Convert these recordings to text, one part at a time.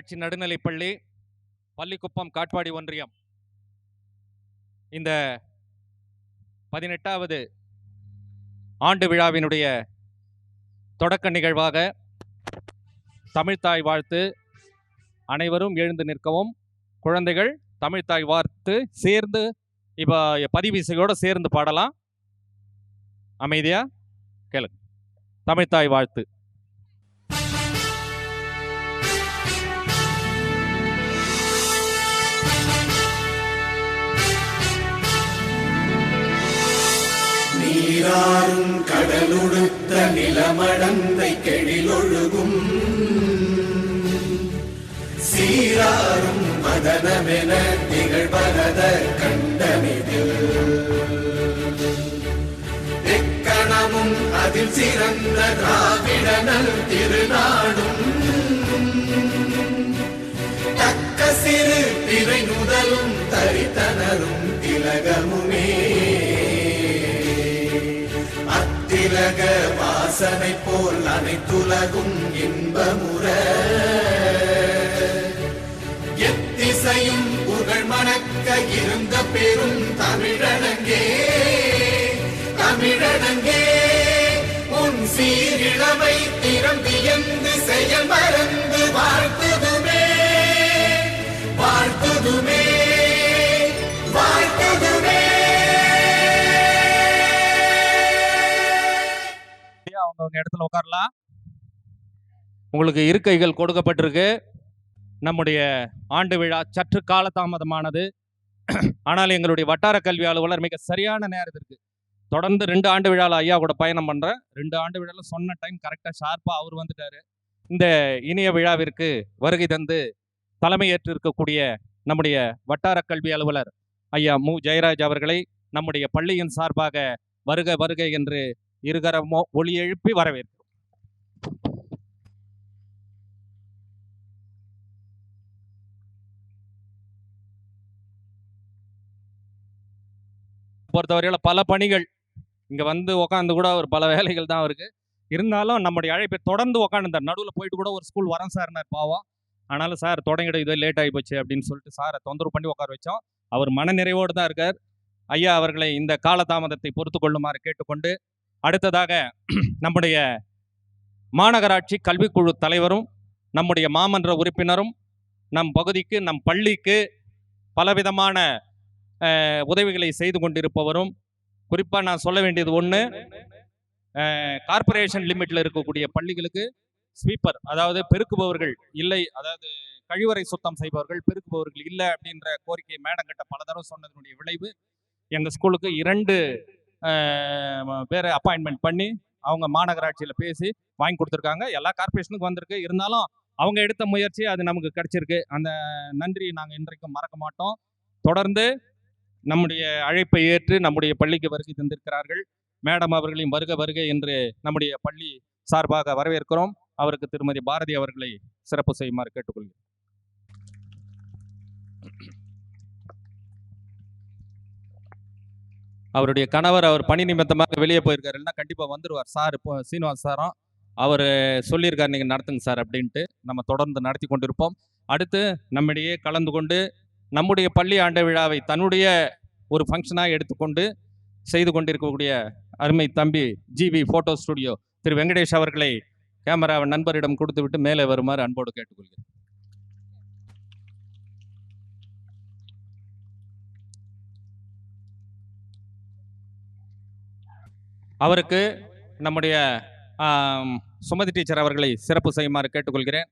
மாநகராட்சி நடுநிலைப்பள்ளி பள்ளிக்குப்பம் காட்பாடி ஒன்றியம் இந்த 18வது ஆண்டு விழாவினுடைய தொடக்க நிகழ்வாக தமிழ்த்தாய் வாழ்த்து. அனைவரும் எழுந்து நிற்கவும். குழந்தைகள் தமிழ்த்தாய் வாழ்த்து சேர்ந்து இப்போ பதிவிசையோடு சேர்ந்து பாடலாம். அமைதியா கேளுங்க. தமிழ்த்தாய் வாழ்த்து. நீராறும் கடலுடுத்த நிலமடந்தை கெழிலொழுகும் சீராறும் மதனமென திகழ்வரத கண்டமிதில் எக்கணமும் அதில் சிறந்த திராவிடனல் திருநாடும் தக்க சிறு திரை நுதலும் தரித்தனரும் திலகமுமே அத்திலக வாசனை போல் அனைத்துலகும் இன்பமுற எத்திசையும் புகழ் மணக்க இருந்த பெரும் தமிழனங்கே தமிழனங்கே உன் சீரிழமை திறம்பியந்து செயல் மறந்து வாழ்த்துதுமே வாழ்த்துதுமே வாழ்த்துதுமே. அவங்க இடத்துல உட்காரலாம். உங்களுக்கு இருக்கைகள் கொடுக்கப்பட்டிருக்கு. நம்முடைய ஆண்டு விழா சற்று காலதாமதமானது. ஆனால் எங்களுடைய வட்டார கல்வி அலுவலர் மிக சரியான நேரத்திற்கு தொடர்ந்து 2 ஆண்டு விழாவில் ஐயா கூட பயணம் பண்ணுறேன். 2 ஆண்டு விழாவில் சொன்ன டைம் கரெக்டாக ஷார்ப்பாக அவர் வந்துட்டார். இந்த இனிய விழாவிற்கு வருகை தந்து தலைமையேற்று இருக்கக்கூடிய நம்முடைய வட்டார கல்வி அலுவலர் ஐயா மு ஜெயராஜ் அவர்களை நம்முடைய பள்ளியின் சார்பாக வருக வருக என்று இருகரமோ ஒளி எழுப்பி வரவேற்கிறோம். பொறுத்தவரையில பல பணிகள் இங்கே வந்து உட்காந்து கூட ஒரு பல வேலைகள் தான் இருக்கு. இருந்தாலும் நம்முடைய அழைப்பை தொடர்ந்து உட்காந்துருந்தார். நடுவில் போயிட்டு கூட ஒரு ஸ்கூல் வரேன் சார்னார் பாவம். ஆனாலும் சார் தொடங்கிட இது லேட் ஆகி போச்சு அப்படின்னு சொல்லிட்டு சாரை தொந்தரவு பண்ணி உட்கார வச்சோம். அவர் மன நிறைவோடு தான் இருக்கார். ஐயா அவர்களை இந்த காலதாமதத்தை பொறுத்து கொள்ளுமாறு கேட்டுக்கொண்டு, அடுத்ததாக நம்முடைய மாநகராட்சி கல்விக்குழு தலைவரும் நம்முடைய மாமன்ற உறுப்பினரும் நம் பகுதிக்கு நம் பள்ளிக்கு பலவிதமான உதவிகளை செய்து கொண்டிருப்பவரும், குறிப்பாக நான் சொல்ல வேண்டியது ஒன்று, கார்பரேஷன் லிமிட்டில் இருக்கக்கூடிய பள்ளிகளுக்கு ஸ்வீப்பர், அதாவது பெருக்குபவர்கள் இல்லை, அதாவது கழிவறை சுத்தம் செய்பவர்கள் பெருக்குபவர்கள் இல்லை அப்படின்ற கோரிக்கையை மேடம் கிட்ட பல தடவை சொன்னதனுடைய விளைவு எங்கள் ஸ்கூலுக்கு 2 பேரை அப்பாயின்மெண்ட் பண்ணி அவங்க மாநகராட்சியில் பேசி வாங்கி கொடுத்துருக்காங்க. எல்லா கார்பரேஷனுக்கும் வந்திருக்கு. இருந்தாலும் அவங்க எடுத்த முயற்சி அது நமக்கு கிடைச்சிருக்கு. அந்த நன்றி நாங்கள் இன்றைக்கும் மறக்க மாட்டோம். தொடர்ந்து நம்முடைய அழைப்பை ஏற்று நம்முடைய பள்ளிக்கு வருகை தந்திருக்கிறார்கள். மேடம் அவர்களையும் வருக வருக என்று நம்முடைய பள்ளி சார்பாக வரவேற்கிறோம். அவருக்கு திருமதி பாரதி அவர்களை சிறப்பு செய்யுமாறு கேட்டுக்கொள்கிறேன். அவருடைய கணவர் அவர் பணி நிமித்தமாக வெளியே போயிருக்காருன்னா கண்டிப்பாக வந்துடுவார் சார். இப்போ சீனிவாஸ் சாரும் அவர் சொல்லியிருக்கார் நீங்கள் நடத்துங்க சார் அப்படின்ட்டு நம்ம தொடர்ந்து நடத்தி கொண்டிருப்போம். அடுத்து நம்மிடையே கலந்து கொண்டு நம்முடைய பள்ளி ஆண்டு விழாவை தன்னுடைய ஒரு ஃபங்க்ஷனாக எடுத்துக்கொண்டு செய்து கொண்டிருக்கக்கூடிய அருமை தம்பி ஜிவி ஃபோட்டோ ஸ்டுடியோ திரு வெங்கடேஷ் அவர்களை கேமராவை நண்பரிடம் கொடுத்து விட்டு மேலே வருமாறு அன்போடு கேட்டுக்கொள்கிறேன். அவருக்கு நம்முடைய சுமதி டீச்சர் அவர்களை சிறப்பு செய்யுமாறு கேட்டுக்கொள்கிறேன்.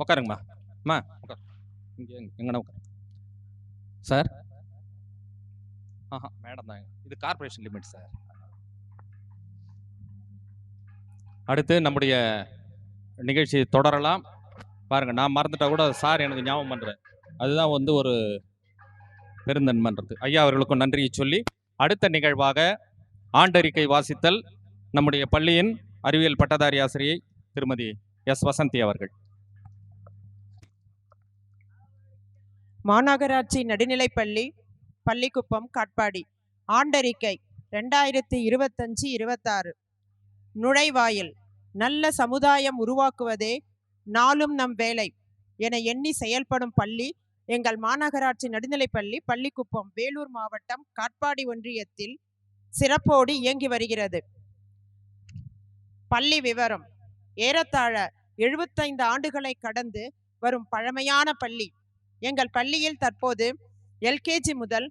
உட்காருங்கம்மா. அம்மா உட்கார். இங்கே எங்கன்னா உட்கார் சார். மேடம் தான், இது கார்பரேஷன் லிமிட் சார். அடுத்து நம்முடைய நிகழ்ச்சி தொடரலாம். பாருங்க, நான் மறந்துட்டா கூட சார் எனக்கு ஞாபகம் பண்ணுறேன். அதுதான் வந்து ஒரு பெருந்தன்மன்றது. ஐயா அவர்களுக்கும் நன்றியை சொல்லி அடுத்த நிகழ்வாக ஆண்டறிக்கை வாசித்தல் நம்முடைய பள்ளியின் அறிவியல் பட்டதாரி ஆசிரியை திருமதி எஸ் வசந்தி அவர்கள். மாநகராட்சி நடுநிலைப்பள்ளி பள்ளிக்குப்பம் காட்பாடி. ஆண்டறிக்கை. 2025-26. நுழைவாயில் நல்ல சமுதாயம் உருவாக்குவதே நாளும் நம் வேலை என எண்ணி செயல்படும் பள்ளி எங்கள் மாநகராட்சி நடுநிலைப்பள்ளி பள்ளிக்குப்பம், வேலூர் மாவட்டம் காட்பாடி ஒன்றியத்தில் சிறப்போடு இயங்கி வருகிறது. பள்ளி விவரம்: ஏறத்தாழ 75 ஆண்டுகளை கடந்து வரும் பழமையான பள்ளி. எங்கள் பள்ளியில் தற்போது எல்கேஜி முதல்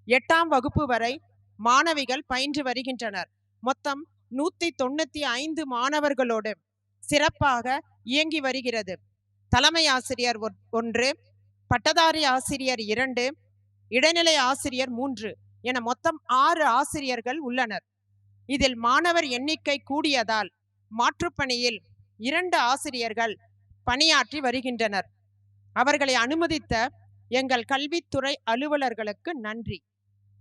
8ஆம் வகுப்பு வரை மாணவிகள் பயின்று வருகின்றனர். மொத்தம் 195 மாணவர்களோடு சிறப்பாக இயங்கி வருகிறது. தலைமை ஆசிரியர் 1, பட்டதாரி ஆசிரியர் 2, இடைநிலை ஆசிரியர் 3 என மொத்தம் 6 ஆசிரியர்கள் உள்ளனர். இதில் மாணவர் எண்ணிக்கை கூடியதால் மாற்றுப்பணியில் 2 ஆசிரியர்கள் பணியாற்றி வருகின்றனர். அவர்களை அனுமதித்த எங்கள் கல்வித்துறை அலுவலர்களுக்கு நன்றி.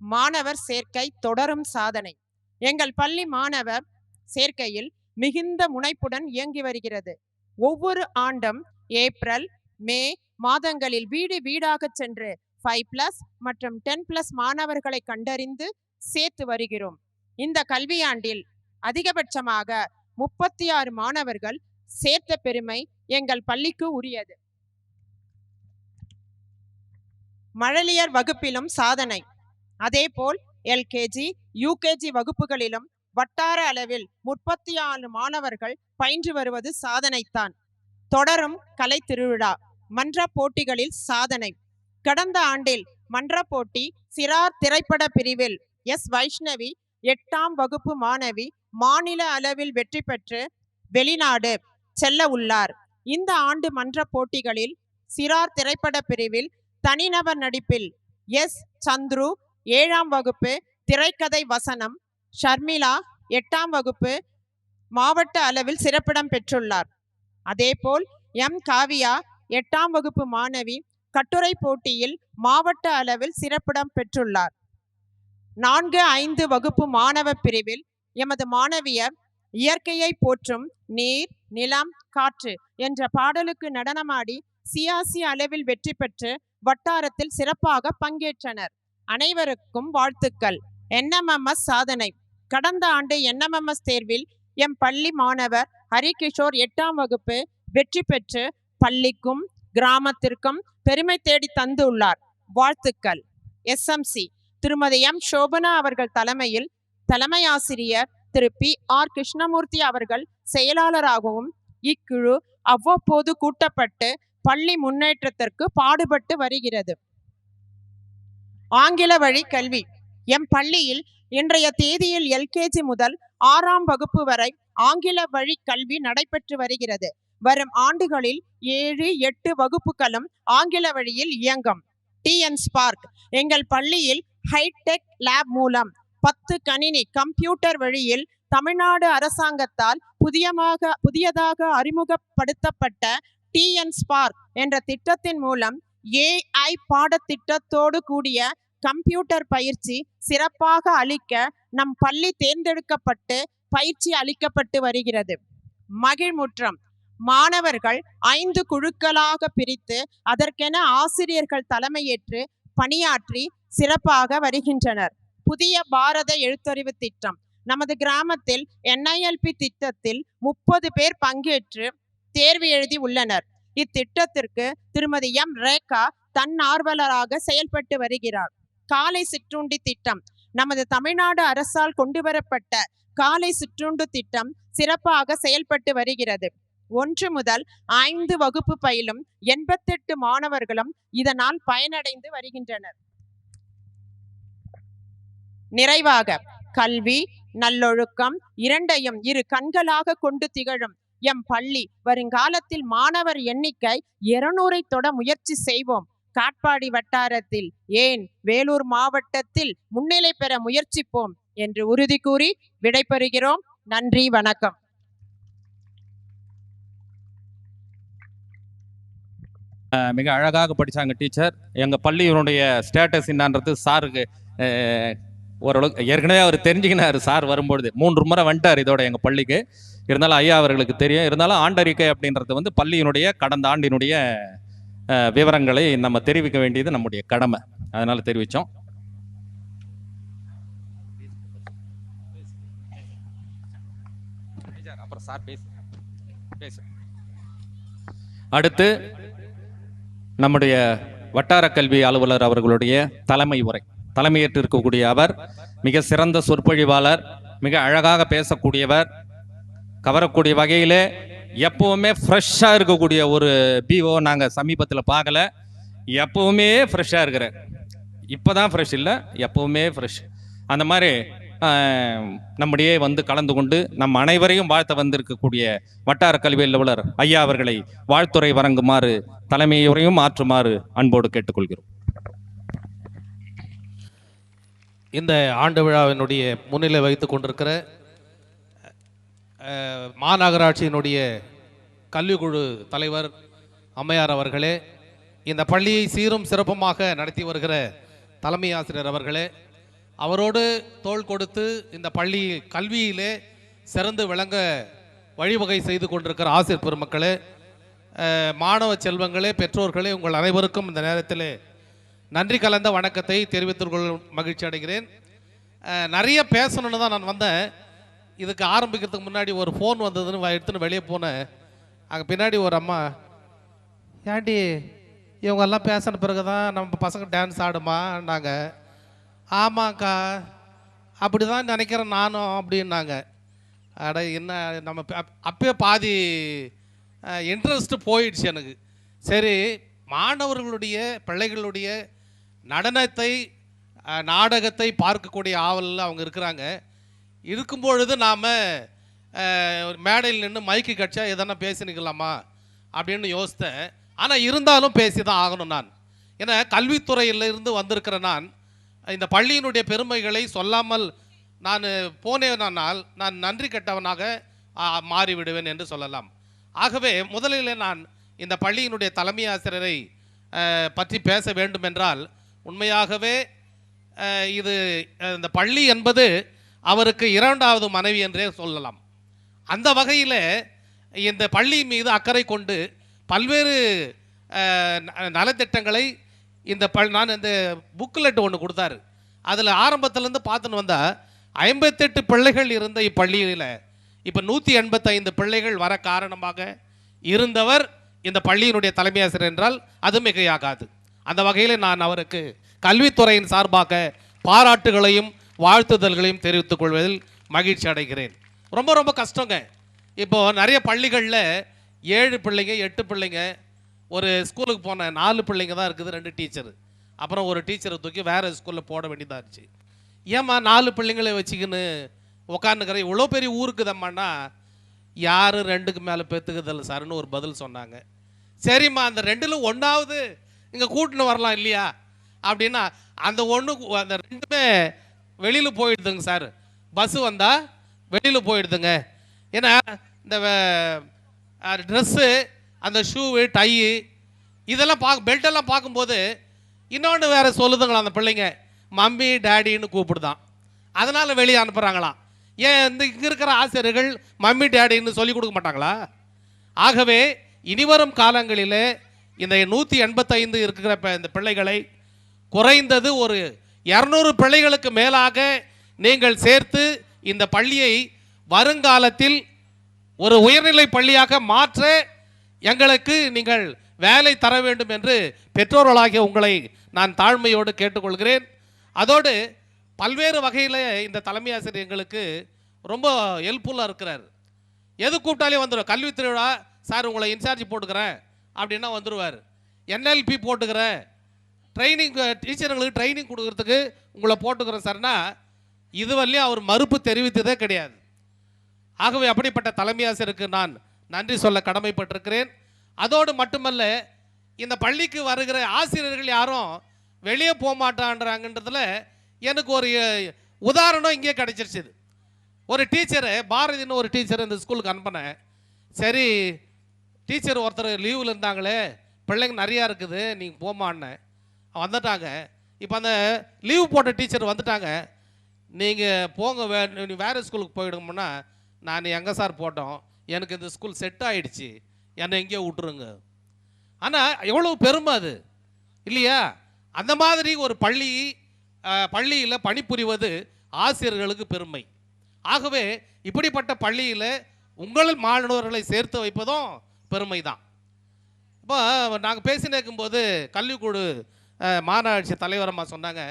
மாணவர் சேர்க்கை தொடரும் சாதனை. எங்கள் பள்ளி மாணவர் சேர்க்கையில் மிகுந்த முனைப்புடன் இயங்கி வருகிறது. ஒவ்வொரு ஆண்டும் ஏப்ரல், மே மாதங்களில் வீடு வீடாக சென்று 5+ மற்றும் 10+ மாணவர்களை கண்டறிந்து சேர்த்து வருகிறோம். இந்த கல்வியாண்டில் அதிகபட்சமாக 36 மாணவர்கள் சேர்த்த பெருமை எங்கள் பள்ளிக்கு உரியது. மழலையர் வகுப்பிலும் சாதனை. அதேபோல் எல்கேஜி, யூகேஜி வகுப்புகளிலும் வட்டார அளவில் 34 மாணவர்கள் பயின்று வருவது சாதனைத்தான். தொடரும் கலை திருவிழா. மன்ற போட்டிகளில் சாதனை. கடந்த ஆண்டில் மன்ற போட்டி சிறார் திரைப்பட பிரிவில் எஸ். வைஷ்ணவி 8ஆம் வகுப்பு மாணவி மாநில அளவில் வெற்றி பெற்று வெளிநாடு செல்ல உள்ளார். இந்த ஆண்டு மன்ற போட்டிகளில் சிறார் திரைப்பட பிரிவில் தனிநபர் நடிப்பில் எஸ். சந்துரு 7ஆம் வகுப்பு திரைக்கதை வசனம், ஷர்மிளா 8ஆம் வகுப்பு மாவட்ட அளவில் சிறப்பிடம் பெற்றுள்ளார். அதேபோல் எம். காவியா 8ஆம் வகுப்பு மாணவி கட்டுரை போட்டியில் மாவட்ட அளவில் சிறப்பிடம் பெற்றுள்ளார். 4, 5 வகுப்பு மாணவ பிரிவில் எமது மாணவியர் இயற்கையை போற்றும் நீர், நிலம், காற்று என்ற பாடலுக்கு நடனமாடி சியாசி அளவில் வெற்றி பெற்று வட்டாரத்தில் சிறப்பாக பங்கேற்றனர். அனைவருக்கும் வாழ்த்துக்கள். NMMS சாதனை. கடந்த ஆண்டு NMMS தேர்வில் எம் பள்ளி மாணவர் ஹரிகிஷோர் 8ஆம் வகுப்பு வெற்றி பெற்று பள்ளிக்கும் கிராமத்திற்கும் பெருமை தேடி தந்துள்ளார். வாழ்த்துக்கள். SMC திருமதி எம். சோபனா அவர்கள் தலைமையில் தலைமை ஆசிரியர் திரு PR கிருஷ்ணமூர்த்தி அவர்கள் செயலாளராகவும் இக்குழு அவ்வப்போது கூட்டப்பட்டு பள்ளி முன்னேற்றத்திற்கு பாடுபட்டு வருகிறது. ஆங்கில வழி கல்வி. எம் பள்ளியில் இன்றைய தேதியில் எல்கேஜி முதல் 6ஆம் வகுப்பு வரை ஆங்கில வழி கல்வி நடைபெற்று வருகிறது. வரும் ஆண்டுகளில் 7, 8 வகுப்புகளும் ஆங்கில வழியில் இயங்கும். TN Spark எங்கள் பள்ளியில் ஹைடெக் லேப் மூலம் 10 கணினி கம்ப்யூட்டர் வழியில் தமிழ்நாடு அரசாங்கத்தால் புதியதாக அறிமுகப்படுத்தப்பட்ட TN Spark என்ற திட்டத்தின் மூலம் AI பாடத்திட்டத்தோடு கூடிய கம்ப்யூட்டர் பயிற்சி சிறப்பாக அளிக்க நம் பள்ளி தேர்ந்தெடுக்கப்பட்டு பயிற்சி அளிக்கப்பட்டு வருகிறது. மகிழ்முற்றம். மாணவர்கள் 5 குழுக்களாக பிரித்து அதற்கென ஆசிரியர்கள் தலைமையேற்று பணியாற்றி சிறப்பாக வருகின்றனர். புதிய பாரத எழுத்தறிவு திட்டம். நமது கிராமத்தில் NILP திட்டத்தில் 30 பேர் பங்கேற்று தேர்வு எழுதி உள்ளனர். இத்திட்டத்திற்கு திருமதி எம். ரேகா தன்னார்வலராக செயல்பட்டு வருகிறார். காலை சிற்றுண்டி திட்டம். நமது தமிழ்நாடு அரசால் கொண்டுவரப்பட்ட காலை சிற்றுண்டு திட்டம் சிறப்பாக செயல்பட்டு வருகிறது. 1 முதல் 5 வகுப்பு பயிலும் 88 மாணவர்களும் இதனால் பயனடைந்து வருகின்றனர். நிறைவாக, கல்வி, நல்லொழுக்கம் இரண்டையும் இரு கண்களாக கொண்டு திகழும் எம் பள்ளி வருங்காலத்தில் மாணவர் எண்ணிக்கை 200ஐ தொட முயற்சி செய்வோம். காட்பாடி வட்டாரத்தில், ஏன் வேலூர் மாவட்டத்தில் முன்னிலை பெற முயற்சிப்போம் என்று உறுதி கூறி விடைபெறுகிறோம். நன்றி, வணக்கம். மிக அழகாக படித்தாங்க டீச்சர். எங்கள் பள்ளியினுடைய ஸ்டேட்டஸ் என்னன்றது சாருக்கு ஓரளவுக்கு ஏற்கனவே அவர் தெரிஞ்சுக்கினார். சார் வரும்பொழுது 3 முறை வந்துட்டார் இதோட எங்கள் பள்ளிக்கு. இருந்தாலும் ஐயா அவர்களுக்கு தெரியும். இருந்தாலும் ஆண்டறிக்கை அப்படின்றது வந்து பள்ளியினுடைய கடந்த ஆண்டினுடைய விவரங்களை நம்ம தெரிவிக்க வேண்டியது நம்முடைய கடமை. அதனால் தெரிவித்தோம். சார் பேசு. அடுத்து நம்முடைய வட்டார கல்வி அலுவலர் அவர்களுடைய தலைமை உரை. தலைமையேற்று இருக்கக்கூடிய அவர் மிக சிறந்த சொற்பொழிவாளர், மிக அழகாக பேசக்கூடியவர், கவரக்கூடிய வகையிலே எப்பவுமே ஃப்ரெஷ்ஷாக இருக்கக்கூடிய ஒரு பிஓ நாங்கள் சமீபத்தில் பார்க்கல. எப்பவுமே ஃப்ரெஷ்ஷாக இருக்கிறார். இப்போ தான் ஃப்ரெஷ் இல்லை, எப்பவுமே ஃப்ரெஷ். அந்த மாதிரி நம்முடைய வந்து கலந்து கொண்டு நம் அனைவரையும் வாழ்த்த வந்திருக்கக்கூடிய வட்டார கல்வி அலுவலர் ஐயா அவர்களை வாழ்த்துறை வழங்குமாறு தலைமையுரையும் ஆற்றுமாறு அன்போடு கேட்டுக்கொள்கிறோம். இந்த ஆண்டு விழாவினுடைய முன்னிலை வைத்து கொண்டிருக்கிற மாநகராட்சியினுடைய கல்விக்குழு தலைவர் அம்மையார் அவர்களே, இந்த பள்ளியை சீரும் சிறப்புமாக நடத்தி வருகிற தலைமை ஆசிரியர் அவர்களே, அவரோடு தோள் கொடுத்து இந்த பள்ளி கல்வியிலே சிறந்து விளங்க வழிவகை செய்து கொண்டிருக்கிற ஆசிரியர் பெருமக்களே, மாணவ செல்வங்களே, பெற்றோர்களே, உங்கள் அனைவருக்கும் இந்த நேரத்தில் நன்றி கலந்த வணக்கத்தை தெரிவித்துக் கொள்ள மகிழ்ச்சி அடைகிறேன். நிறைய பேசணுன்னு தான் நான் வந்தேன். இதுக்கு ஆரம்பிக்கிறதுக்கு முன்னாடி ஒரு ஃபோன் வந்ததுன்னு எடுத்துன்னு வெளியே போனேன். அங்கே பின்னாடி ஒரு அம்மா, ஏண்டி இவங்கெல்லாம் பேசின பிறகு தான் நம்ம பசங்க டான்ஸ் ஆடுமான்னாங்க. ஆமாக்கா, அப்படி தான் நினைக்கிறேன் நானும் அப்படின்னாங்க. அட என்ன, நம்ம அப்பயே பாதி இன்ட்ரெஸ்ட்டு போயிடுச்சு எனக்கு. சரி, மாணவர்களுடைய பிள்ளைகளுடைய நடனத்தை நாடகத்தை பார்க்கக்கூடிய ஆவலில் அவங்க இருக்கிறாங்க. இருக்கும்பொழுது நாம் மேடையில் நின்று மைக்கு கட்சா எதனா பேசினிக்கலாமா அப்படின்னு யோசித்தேன். ஆனால் இருந்தாலும் பேசி தான் ஆகணும் நான். ஏன்னா கல்வித்துறையிலிருந்து வந்திருக்கிற நான் இந்த பள்ளியினுடைய பெருமைகளை சொல்லாமல் நான் போனேனால் நான் நன்றி கெட்டவனாக மாறிவிடுவேன் என்று சொல்லலாம். ஆகவே முதலில் நான் இந்த பள்ளியினுடைய தலைமை ஆசிரியரை பற்றி பேச வேண்டும் என்றால், உண்மையாகவே இது இந்த பள்ளி என்பது அவருக்கு இரண்டாவது மனைவி என்றே சொல்லலாம். அந்த வகையில் இந்த பள்ளி மீது அக்கறை கொண்டு பல்வேறு நலத்திட்டங்களை நான் இந்த புக்லெட் ஒன்று கொடுத்தாரு. அதில் ஆரம்பத்திலேருந்து பார்த்துன்னு வந்தால் 58 பிள்ளைகள் இருந்த இப்பள்ளியில் இப்போ 185 பிள்ளைகள் வர காரணமாக இருந்தவர் இந்த பள்ளியினுடைய தலைமை ஆசிரியர் என்றால் அது மிகையாகாது. அந்த வகையில் நான் அவருக்கு கல்வித்துறையின் சார்பாக பாராட்டுகளையும் வாழ்த்துதல்களையும் தெரிவித்துக் கொள்வதில் மகிழ்ச்சி அடைகிறேன். ரொம்ப ரொம்ப கஷ்டங்க. இப்போது நிறைய பள்ளிகளில் 7 பிள்ளைங்க 8 பிள்ளைங்க, ஒரு ஸ்கூலுக்கு போன 4 பிள்ளைங்க தான் இருக்குது, 2 டீச்சரு, அப்புறம் ஒரு டீச்சரை தூக்கி வேறு ஸ்கூலில் போட வேண்டியதாக இருந்துச்சு. ஏம்மா 4 பிள்ளைங்களை வச்சுக்கின்னு உட்காந்துக்கிற இவ்வளோ பெரிய ஊருக்கு தம்மானா, யார் 2க்கு மேலே பெற்றுக்குதில்ல சார்னு ஒரு பதில் சொன்னாங்க. சரிம்மா, அந்த 2ல் 1ஆவது இங்கே கூட்டின்னு வரலாம் இல்லையா அப்படின்னா, அந்த 2மே வெளியில் போயிடுதுங்க சார். பஸ்ஸு வந்தால் வெளியில் போயிடுதுங்க. ஏன்னா இந்த ட்ரெஸ்ஸு, அந்த ஷூவு, டையு இதெல்லாம் பெல்ட்டெல்லாம் பார்க்கும்போது இன்னொன்று வேறு சொல்லுதுங்களா அந்த பிள்ளைங்க, மம்மி டேடின்னு கூப்பிடுதான். அதனால் வெளியே அனுப்புகிறாங்களாம். ஏன் இங்கே இருக்கிற ஆசிரியர்கள் மம்மி டேடின்னு சொல்லி கொடுக்க மாட்டாங்களா? ஆகவே இனிவரும் காலங்களில் இந்த 185 இருக்கிற இந்த பிள்ளைகளை குறைந்தது ஒரு 200 பிள்ளைகளுக்கு மேலாக நீங்கள் சேர்த்து இந்த பள்ளியை வருங்காலத்தில் ஒரு உயர்நிலை பள்ளியாக மாற்ற எங்களுக்கு நீங்கள் வேலை தர வேண்டும் என்று பெற்றோர்களாகிய உங்களை நான் தாழ்மையோடு கேட்டுக்கொள்கிறேன். அதோடு பல்வேறு வகையில் இந்த தலைமை ஆசிரியர் எங்களுக்கு ரொம்ப ஹெல்ப்ஃபுல்லாக இருக்கிறார். எது கூப்பிட்டாலே வந்துடும். கல்வி திருவிழா சார் உங்களை இன்சார்ஜ் போட்டுக்கிறேன் அப்படின்னா வந்துடுவார். NLP போட்டுக்கிறேன், ட்ரைனிங் டீச்சர்களுக்கு ட்ரைனிங் கொடுக்கறதுக்கு உங்களை போட்டுக்கிறேன் சார்னா இதுவரையும் அவர் மறுப்பு தெரிவித்ததே கிடையாது. ஆகவே அப்படிப்பட்ட தலைமை ஆசிரியருக்கு நான் நன்றி சொல்ல கடமைப்பட்டிருக்கிறேன். அதோடு மட்டுமல்ல, இந்த பள்ளிக்கு வருகிற ஆசிரியர்கள் யாரும் வெளியே போக மாட்டான்றாங்கன்றதுல எனக்கு ஒரு உதாரணம் இங்கே கிடைச்சிருச்சு. ஒரு டீச்சரு, பாரதின்னு ஒரு டீச்சர் இந்த ஸ்கூலுக்கு அனுப்பினேன். சரி, டீச்சர் ஒருத்தர் லீவில் இருந்தாங்களே, பிள்ளைங்க நிறையா இருக்குது, நீங்கள் போமான்னு வந்துட்டாங்க. இப்போ அந்த லீவ் போட்ட டீச்சர் வந்துட்டாங்க. நீங்கள் போங்க, வேறு ஸ்கூலுக்கு போயிடுங்கன்னா, நான் எங்கே சார் போட்டோம், எனக்கு இந்த ஸ்கூல் செட் ஆகிடுச்சு, என்னை எங்கேயோ விட்டுருங்க. ஆனால் எவ்வளோ பெருமை அது இல்லையா? அந்த மாதிரி ஒரு பள்ளியில் பணிபுரிவது ஆசிரியர்களுக்கு பெருமை. ஆகவே இப்படிப்பட்ட பள்ளியில் உங்கள் மாணவர்களை சேர்த்து வைப்பதும் பெருமை தான். இப்போ நாங்கள் பேசி நிற்கும்போது கல்விக்குழு மாநகராட்சி தலைவரம்மா சொன்னாங்க,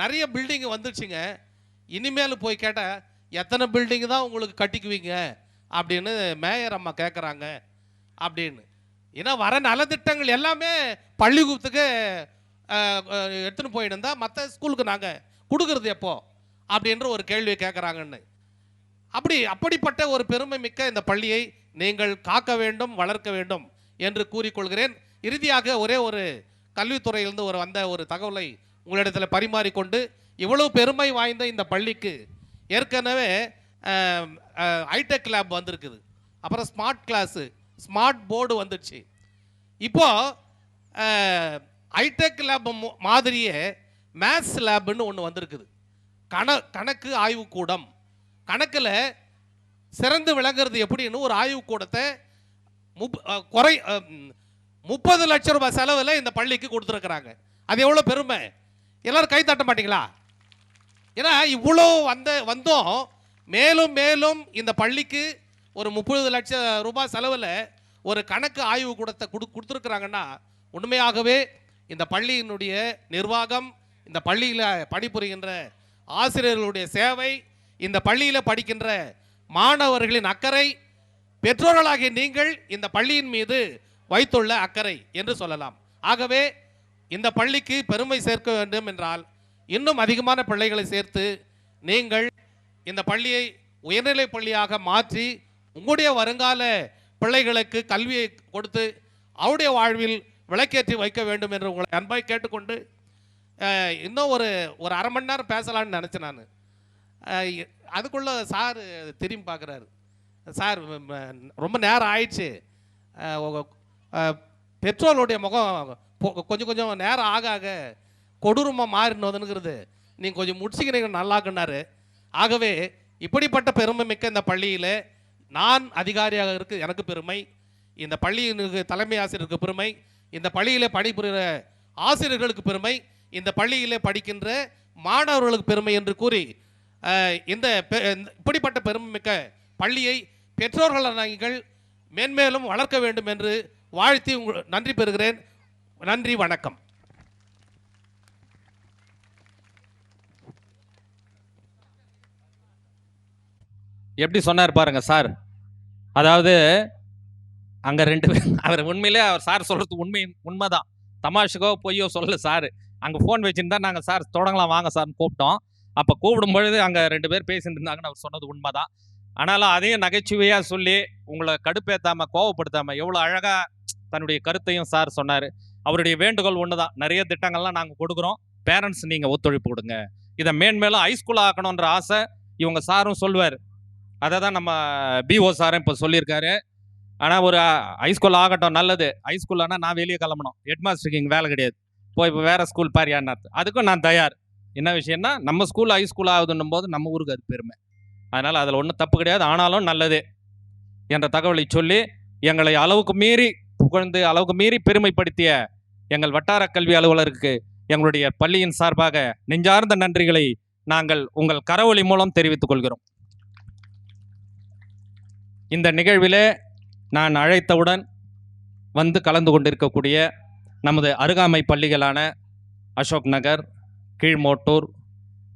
நிறைய பில்டிங்கு வந்துடுச்சுங்க, இனிமேல் போய் கேட்டால் எத்தனை பில்டிங்கு தான் உங்களுக்கு கட்டிக்குவீங்க அப்படின்னு மேயர் அம்மா கேட்குறாங்க அப்படின்னு. ஏன்னா வர நலத்திட்டங்கள் எல்லாமே பள்ளிக்கூடத்துக்கு எடுத்துன்னு போயிட்டு மற்ற ஸ்கூலுக்கு நாங்கள் கொடுக்கறது எப்போ அப்படின்ற ஒரு கேள்வியை கேட்குறாங்கன்னு. அப்படிப்பட்ட ஒரு பெருமை மிக்க இந்த பள்ளியை நீங்கள் காக்க வேண்டும், வளர்க்க வேண்டும் என்று கூறிக்கொள்கிறேன். இறுதியாக ஒரே ஒரு கல்வித்துறையிலிருந்து வந்த ஒரு தகவலை உங்களிடத்தில் பரிமாறிக்கொண்டு, இவ்வளவு பெருமை வாய்ந்த இந்த பள்ளிக்கு ஏற்கனவே ஹைடெக் லேப் வந்திருக்குது, அப்புறம் ஸ்மார்ட் கிளாஸு, ஸ்மார்ட் போர்டு வந்துடுச்சு. இப்போது ஹைடெக் லேப் மாதிரியே மேத்ஸ் லேப்னு ஒன்று வந்திருக்குது. கணக்கு ஆய்வுக்கூடம், கணக்கில் சிறந்து விளங்குறது எப்படின்னு ஒரு ஆய்வுக்கூடத்தை 30 லட்சம் ரூபாய் செலவில் இந்த பள்ளிக்கு கொடுத்துருக்குறாங்க. அது எவ்வளோ பெருமை! எல்லாரும் கை தட்ட மாட்டீங்களா? ஏன்னா இவ்வளோ வந்தோம், மேலும் மேலும் இந்த பள்ளிக்கு ஒரு 30 லட்சம் ரூபாய் செலவில் ஒரு கணக்கு ஆய்வு கூடத்தை கொடுத்துருக்குறாங்கன்னா, உண்மையாகவே இந்த பள்ளியினுடைய நிர்வாகம், இந்த பள்ளியில் பணிபுரிகின்ற ஆசிரியர்களுடைய சேவை, இந்த பள்ளியில் படிக்கின்ற மாணவர்களின் அக்கறை, பெற்றோர்களாகிய நீங்கள் இந்த பள்ளியின் மீது வைத்துள்ள அக்கறை என்று சொல்லலாம். ஆகவே இந்த பள்ளிக்கு பெருமை சேர்க்க வேண்டும் என்றால் இன்னும் அதிகமான பிள்ளைகளை சேர்த்து நீங்கள் இந்த பள்ளியை உயர்நிலை பள்ளியாக மாற்றி உங்களுடைய வருங்கால பிள்ளைகளுக்கு கல்வியை கொடுத்து அவருடைய வாழ்வில் விளக்கேற்றி வைக்க வேண்டும் என்று உங்களை அன்பாய் கேட்டுக்கொண்டு, இன்னும் ஒரு அரை மணி நேரம் பேசலான்னு நினச்சேன் நான். அதுக்குள்ளே சார் திரும்பி பார்க்குறாரு. சார் ரொம்ப நேரம் ஆயிடுச்சு, பெட்ரோலுடைய முகம் கொஞ்சம் கொஞ்சம் நேரம் ஆக ஆக கொடூரமாக மாறினதுங்கிறது நீங்கள் கொஞ்சம் முடிச்சுக்கிறீங்க நல்லாக்குன்னாரு. ஆகவே இப்படிப்பட்ட பெருமை மிக்க இந்த பள்ளியில் நான் அதிகாரியாக இருக்க எனக்கு பெருமை, இந்த பள்ளியினுக்கு தலைமை ஆசிரியருக்கு பெருமை, இந்த பள்ளியில் பணிபுரிகிற ஆசிரியர்களுக்கு பெருமை, இந்த பள்ளியில் படிக்கின்ற மாணவர்களுக்கு பெருமை என்று கூறி, இப்படிப்பட்ட பெருமை மிக்க பள்ளியை பெற்றோர்கள் நீங்கள் மேன்மேலும் வளர்க்க வேண்டும் என்று வாழ்த்தி நன்றி பெறுகிறேன். நன்றி, வணக்கம். எப்படி சொன்னார் பாருங்க சார். அதாவது அங்கே 2 பேர், அவர் உண்மையிலே அவர் சார் சொல்கிறது உண்மைதான், தமாஷுக்கோ பொய்யோ சொல்லல சார். அங்கே ஃபோன் வச்சுருந்தா நாங்கள் சார் தொடங்கலாம் வாங்க சார்னு கூப்பிட்டோம். அப்போ கூப்பிடும் பொழுது அங்கே 2 பேர் பேசிட்டு இருந்தாங்கன்னு அவர் சொன்னது உண்மைதான். ஆனாலும் அதையும் நகைச்சுவையாக சொல்லி உங்களை கடுப்பேற்றாமல் கோவப்படுத்தாமல் எவ்வளோ அழகாக தன்னுடைய கருத்தையும் சார் சொன்னார். அவருடைய வேண்டுகோள் ஒன்று தான், நிறைய திட்டங்கள்லாம் நாங்கள் கொடுக்குறோம், பேரண்ட்ஸ் நீங்கள் ஒத்துழைப்பு கொடுங்க, இதை மேன்மேலும் ஹைஸ்கூல் ஆக்கணுன்ற ஆசை இவங்க சாரும் சொல்வார். அதை தான் நம்ம பிஓ சாரும் இப்போ சொல்லியிருக்காரு. ஆனால் ஒரு ஹைஸ்கூல் ஆகட்டும், நல்லது. ஹைஸ்கூல் ஆனால் நான் வெளியே கிளம்பணும், ஹெட்மாஸ்டருக்கு இங்கே வேலை கிடையாது, இப்போ வேறு ஸ்கூல் பாரியான்னு, அதுக்கும் நான் தயார். என்ன விஷயம்னா நம்ம ஸ்கூல் ஹைஸ்கூல் ஆகுதுன்னும் போது நம்ம ஊருக்கு அது பெருமை. அதனால் அதில் ஒன்றும் தப்பு கிடையாது, ஆனாலும் நல்லது என்ற தகவலை சொல்லி எங்களை அளவுக்கு மீறி புகழ்ந்து அளவுக்கு மீறி பெருமைப்படுத்திய எங்கள் வட்டார கல்வி அலுவலருக்கு எங்களுடைய பள்ளியின் சார்பாக நெஞ்சார்ந்த நன்றிகளை நாங்கள் உங்கள் கரவொலி மூலம் தெரிவித்துக் கொள்கிறோம். இந்த நிகழ்விலே நான் அழைத்தவுடன் வந்து கலந்து கொண்டிருக்கக்கூடிய நமது அருகாமை பள்ளிகளான அசோக் நகர், கீழ்மோட்டூர்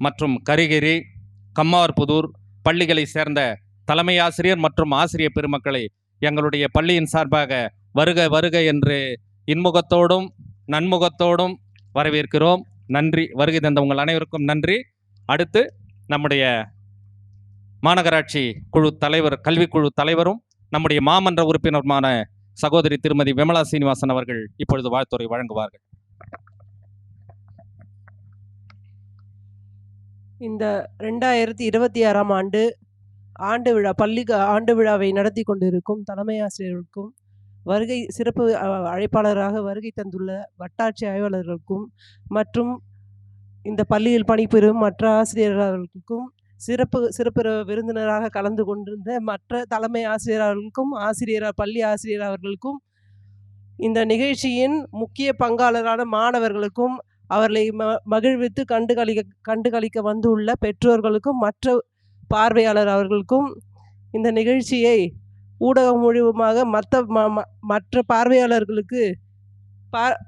மற்றும் கரிகிரி, கம்மார்புதூர் பள்ளிகளை சேர்ந்த தலைமை ஆசிரியர் மற்றும் ஆசிரியர் பெருமக்களை எங்களுடைய பள்ளியின் சார்பாக வருக வருக என்று இன்முகத்தோடும் நன்முகத்தோடும் வரவேற்கிறோம். நன்றி. வருகை தந்த உங்கள் அனைவருக்கும் நன்றி. அடுத்து நம்முடைய மாநகராட்சி குழு தலைவர், கல்விக்குழு தலைவரும் நம்முடைய மாமன்ற உறுப்பினருமான சகோதரி திருமதி விமலா சீனிவாசன் அவர்கள் இப்பொழுது வாழ்த்துரை வழங்குவார்கள். இந்த 2026 ஆண்டு விழா ஆண்டு விழாவை நடத்தி கொண்டிருக்கும் தலைமை ஆசிரியர்களுக்கும், சிறப்பு அழைப்பாளராக வருகை தந்துள்ள வட்டாட்சி ஆய்வாளர்களுக்கும் மற்றும் இந்த பள்ளியில் பணிபுரியும் மற்ற ஆசிரியர்களுக்கும், சிறப்பு விருந்தினராக கலந்து கொண்டிருந்த மற்ற தலைமை ஆசிரியர்களுக்கும், பள்ளி ஆசிரியர் அவர்களுக்கும், இந்த நிகழ்ச்சியின் முக்கிய பங்காளரான மாணவர்களுக்கும், அவர்களை மகிழ்வித்து கண்டுகளிக்க வந்துள்ள பெற்றோர்களுக்கும், மற்ற பார்வையாளர் அவர்களுக்கும், இந்த நிகழ்ச்சியை ஊடகம் மூலியமாக மற்ற பார்வையாளர்களுக்கு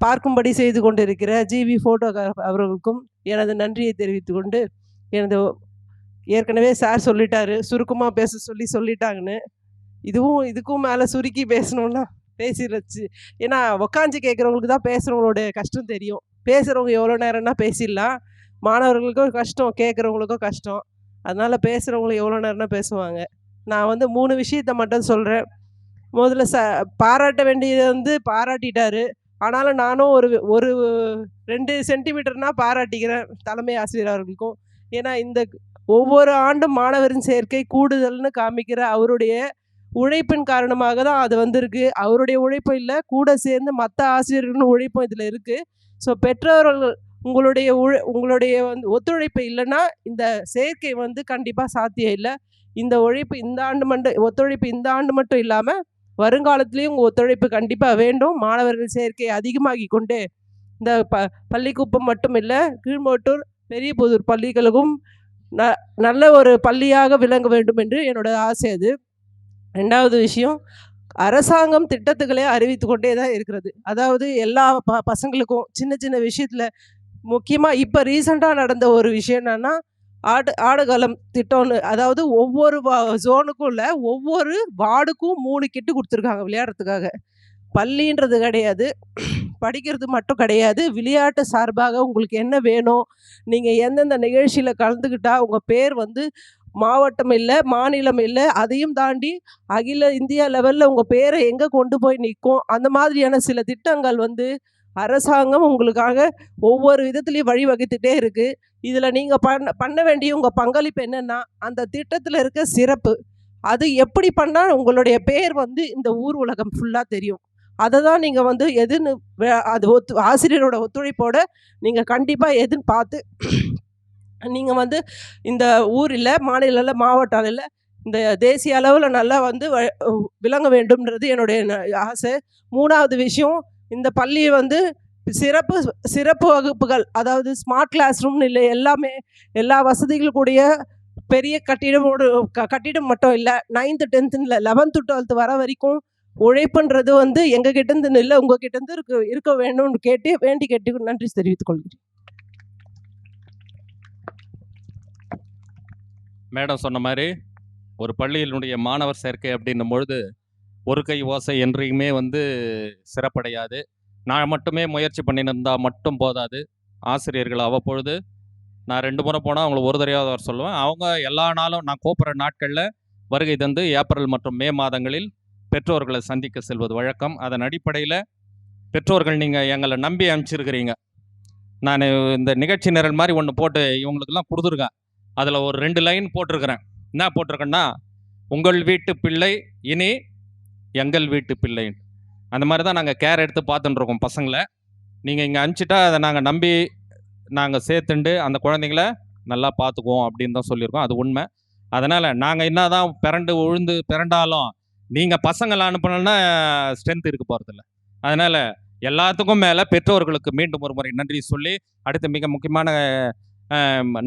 பார்க்கும்படி செய்து கொண்டிருக்கிற ஜிவி ஃபோட்டோகிராஃப் அவர்களுக்கும் எனது நன்றியை தெரிவித்துக் கொண்டு, எனது ஏற்கனவே சார் சொல்லிட்டாரு சுருக்கமாக பேச சொல்லிட்டாங்கன்னு, இதுக்கும் மேலே சுருக்கி பேசணும்னா பேசிடுச்சு. ஏன்னா உக்காஞ்சி கேட்குறவங்களுக்கு தான் பேசுகிறவங்களோட கஷ்டம் தெரியும். பேசுகிறவங்க எவ்வளோ நேரம்னா பேசிடலாம், மாணவர்களுக்கும் கஷ்டம், கேட்குறவங்களுக்கும் கஷ்டம். அதனால் பேசுகிறவங்களும் எவ்வளோ நேரம்னா பேசுவாங்க. நான் 3 விஷயத்த மட்டும் சொல்கிறேன். முதல்ல பாராட்ட வேண்டியது பாராட்டிட்டாரு. ஆனாலும் நானும் ஒரு 2 சென்டிமீட்டர்னா பாராட்டிக்கிறேன் தலைமை ஆசிரியர் அவர்களுக்கும். ஏன்னா இந்த ஒவ்வொரு ஆண்டும் மாணவரின் சேர்க்கை கூடுதல்னு காமிக்கிற அவருடைய உழைப்பின் காரணமாக தான் அது வந்திருக்கு. அவருடைய உழைப்பும் இல்லை, கூட சேர்ந்து மற்ற ஆசிரியர்களும் உழைப்பும் இதில் இருக்குது. ஸோ பெற்றோர்கள் உங்களுடைய ஒத்துழைப்பு இல்லைன்னா இந்த சேர்க்கை கண்டிப்பாக சாத்தியம் இல்லை. இந்த உழைப்பு ஒத்துழைப்பு இந்த ஆண்டு மட்டும் இல்லாமல் வருங்காலத்திலையும் உங்கள் ஒத்துழைப்பு கண்டிப்பாக வேண்டும். மாணவர்கள் சேர்க்கை அதிகமாகி கொண்டே இந்த பள்ளிக்குப்பம் மட்டும் இல்லை, கீழ்மோட்டூர், பெரியபுதூர் பள்ளிகளுக்கும் நல்ல ஒரு பள்ளியாக விளங்க வேண்டும் என்று என்னோட ஆசை. அது 2வது விஷயம், அரசாங்கம் திட்டத்துக்களே அறிவித்து கொண்டே தான் இருக்கிறது. அதாவது எல்லா பசங்களுக்கும் சின்ன சின்ன விஷயத்தில், முக்கியமாக இப்போ ரீசெண்டாக நடந்த ஒரு விஷயம் என்னன்னா, ஆடுகளம் திட்டம்னு, அதாவது ஒவ்வொரு ஜோனுக்கும் இல்லை, ஒவ்வொரு வார்டுக்கும் 3 கிட்டு கொடுத்துருக்காங்க விளையாடுறதுக்காக. பள்ளின்றது கிடையாது, படிக்கிறது மட்டும் கிடையாது, விளையாட்டு சார்பாக உங்களுக்கு என்ன வேணும், நீங்கள் எந்தெந்த நிகழ்ச்சியில் கலந்துக்கிட்டால் உங்கள் பேர் மாவட்டம் இல்லை, மாநிலம் இல்லை, அதையும் தாண்டி அகில இந்தியா லெவலில் உங்கள் பேரை எங்கே கொண்டு போய் நிற்கும், அந்த மாதிரியான சில திட்டங்கள் அரசாங்கம் உங்களுக்காக ஒவ்வொரு விதத்துலேயும் வழிவகுத்துட்டே இருக்குது. இதில் நீங்கள் பண்ண வேண்டிய உங்கள் பங்களிப்பு என்னென்னா, அந்த திட்டத்தில் இருக்க சிறப்பு, அது எப்படி பண்ணால் உங்களுடைய பேர் இந்த ஊர் உலகம் ஃபுல்லாக தெரியும். அதை தான் நீங்கள் எதுன்னு அது ஆசிரியரோட ஒத்துழைப்போடு நீங்கள் கண்டிப்பாக எதுன்னு பார்த்து நீங்கள் இந்த ஊரில், மாநில மாவட்ட அளவில், இந்த தேசிய அளவில் நல்லா விளங்க வேண்டும்ன்றது என்னுடைய ஆசை. 3வது விஷயம், இந்த பள்ளியை சிறப்பு வகுப்புகள், அதாவது ஸ்மார்ட் கிளாஸ் ரூம்னு இல்லை, எல்லா வசதிகளும் கூடிய பெரிய கட்டிடம் மட்டும் இல்லை, 9th 10th இல்லை, 11th 12th வர வரைக்கும் உழைப்புன்றது எங்ககிட்டேருந்து இல்லை, உங்ககிட்டேருந்து இருக்க வேணும்னு கேட்டு நன்றி தெரிவித்துக் கொள்கிறேன். மேடம் சொன்ன மாதிரி ஒரு பள்ளியினுடைய மாணவர் சேர்க்கை அப்படின்னும் பொழுது ஒரு கை ஓசை என்றைக்குமே சிறப்படையாது. நான் மட்டுமே முயற்சி பண்ணியிருந்தால் மட்டும் போதாது. ஆசிரியர்கள் அவ்வப்பொழுது, நான் 2 முறை போனால் அவங்கள ஒரு தடவையாவது வர சொல்லுவேன். அவங்க எல்லா நாளும் நான் கூப்பிட்ற நாட்களில் வருகை தந்து ஏப்ரல் மற்றும் மே மாதங்களில் பெற்றோர்களை சந்திக்க செல்வது வழக்கம். அதன் அடிப்படையில் பெற்றோர்கள் நீங்கள் எங்களை நம்பி அனுப்பிச்சிருக்கிறீங்க. நான் இந்த நிகழ்ச்சி நிரல் மாதிரி ஒன்று போட்டு இவங்களுக்கெல்லாம் கொடுத்துருக்கேன். அதில் ஒரு 2 லைன் போட்டிருக்கிறேன். என்ன போட்டிருக்கேன்னா, உங்கள் வீட்டு பிள்ளை இனி எங்கள் வீட்டு பிள்ளை. அந்த மாதிரி தான் நாங்கள் கேர் எடுத்து பார்த்துட்டுருக்கோம் பசங்களை. நீங்கள் இங்கே அனுப்பிச்சிட்டா அதை நாங்கள் நம்பி நாங்கள் சேர்த்துண்டு அந்த குழந்தைங்கள நல்லா பார்த்துக்குவோம் அப்படின்னு தான் சொல்லியிருக்கோம். அது உண்மை. அதனால் நாங்கள் என்ன தான் பிறண்டாலும் நீங்கள் பசங்களை அனுப்பணுன்னா ஸ்ட்ரென்த் இருக்க போகிறதில்ல. அதனால் எல்லாத்துக்கும் மேலே பெற்றோர்களுக்கு மீண்டும் ஒரு முறை நன்றி சொல்லி, அடுத்து மிக முக்கியமான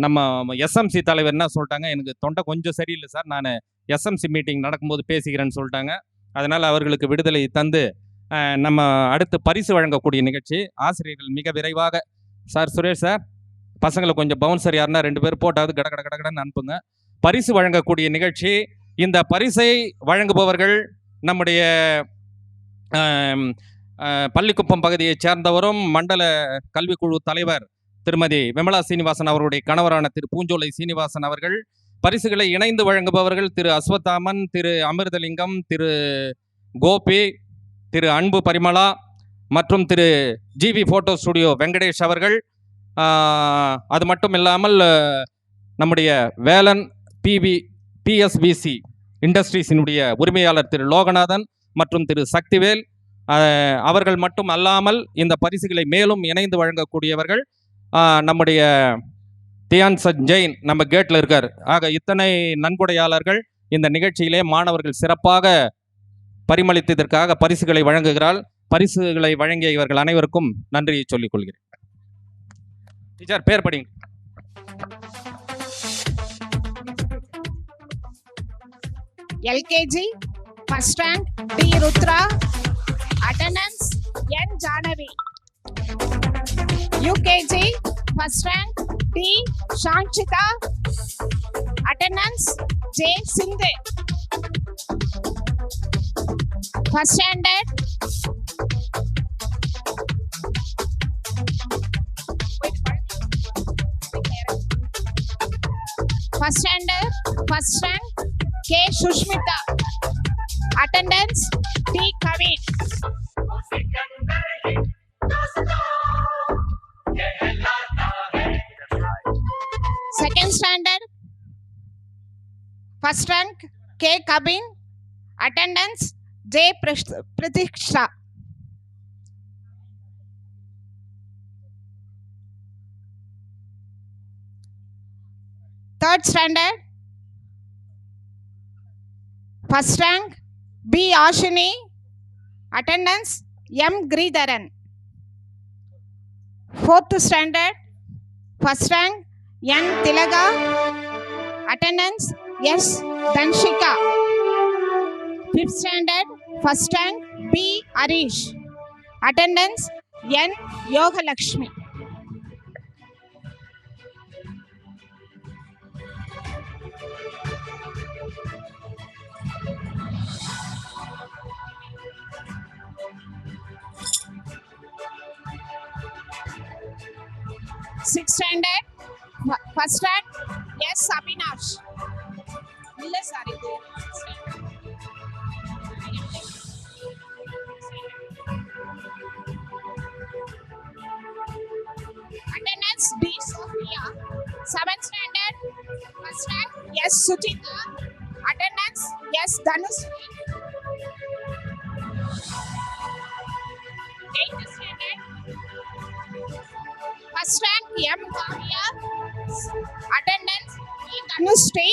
நம்ம எஸ்எம்சி தலைவர் என்ன சொல்லிட்டாங்க, எனக்கு தொண்டை கொஞ்சம் சரியில்லை சார், நான் எஸ்எம்சி மீட்டிங் நடக்கும்போது பேசிக்கிறேன்னு சொல்லிட்டாங்க. அதனால் அவர்களுக்கு விடுதலை தந்து நம்ம அடுத்து பரிசு வழங்கக்கூடிய நிகழ்ச்சி ஆசிரியர்கள் மிக விரைவாக, சார் சுரேஷ் சார் பசங்களை கொஞ்சம் பவுன்சர் யாருன்னா 2 பேர் போட்டாவது கடன்னு அனுப்புங்க. பரிசு வழங்கக்கூடிய நிகழ்ச்சி. இந்த பரிசை வழங்குபவர்கள் நம்முடைய பள்ளிக்குப்பம் பகுதியைச் சேர்ந்தவரும் மண்டல கல்விக்குழு தலைவர் திருமதி விமலா சீனிவாசன் அவருடைய கணவரான திரு பூஞ்சோலை சீனிவாசன் அவர்கள். பரிசுகளை இணைந்து வழங்குபவர்கள் திரு அஸ்வத்தாமன், திரு அமிர்தலிங்கம், திரு கோபி, திரு அன்பு பரிமளா மற்றும் திரு ஜிவி ஃபோட்டோ ஸ்டுடியோ வெங்கடேஷ் அவர்கள். அது மட்டும் இல்லாமல் நம்முடைய வேலன் பிஎஸ்பிசி இண்டஸ்ட்ரீஸினுடைய உரிமையாளர் திரு லோகநாதன் மற்றும் திரு சக்திவேல் அவர்கள் மட்டும் அல்லாமல் இந்த பரிசுகளை மேலும் இணைந்து வழங்கக்கூடியவர்கள் நம்முடைய தியான்சந்த் ஜெயின் நம்ம கேட்டில் இருக்கார். ஆக இத்தனை நன்கொடையாளர்கள் இந்த நிகழ்ச்சியிலே மாணவர்கள் சிறப்பாக பரிமளித்ததற்காக பரிசுகளை வழங்குகிறார். பரிசுகளை வழங்கிய இவர்கள் அனைவருக்கும் நன்றியை சொல்லிக் கொள்கிறேன். டீச்சர் பேர் படிங்க. LKG first rank D. Rutra. Attendance N. Janavi. UKG first rank D. Shanchita. Attendance J. Sindhe. First standard first rank K. Shushmita. Attendance D. Kavin. Second standard first rank K. Kabin. Attendance J. Pratiksha. Third standard first rank B. Ashini. Attendance M. Gridharan. Fourth standard first rank N. Tilaga. Attendance S. Danshika. Fifth standard first rank B. Arish. Attendance N. Yogalakshmi. Sixth standard first rank S. Abhinash. இல்ல sir இது attendance D. Sophia. Seventh standard first rank S. Sujita. Attendance S. Dhanusri. Eighth standard first rank M. Kavya. Attendance E. Dhanusri.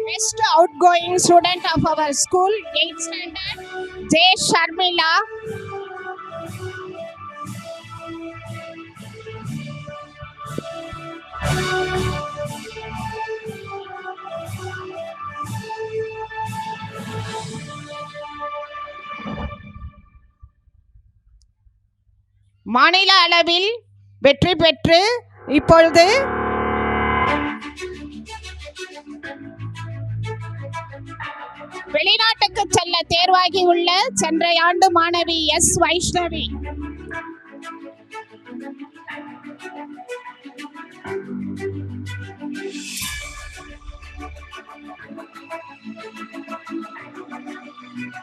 Best outgoing student of our school, 8th standard, J. Sharmila. மாநில அளவில் வெற்றி பெற்று இப்பொழுது வெளிநாட்டுக்கு செல்ல தேர்வாகி உள்ள சென்ற ஆண்டு மாணவி எஸ். வைஷ்ணவி.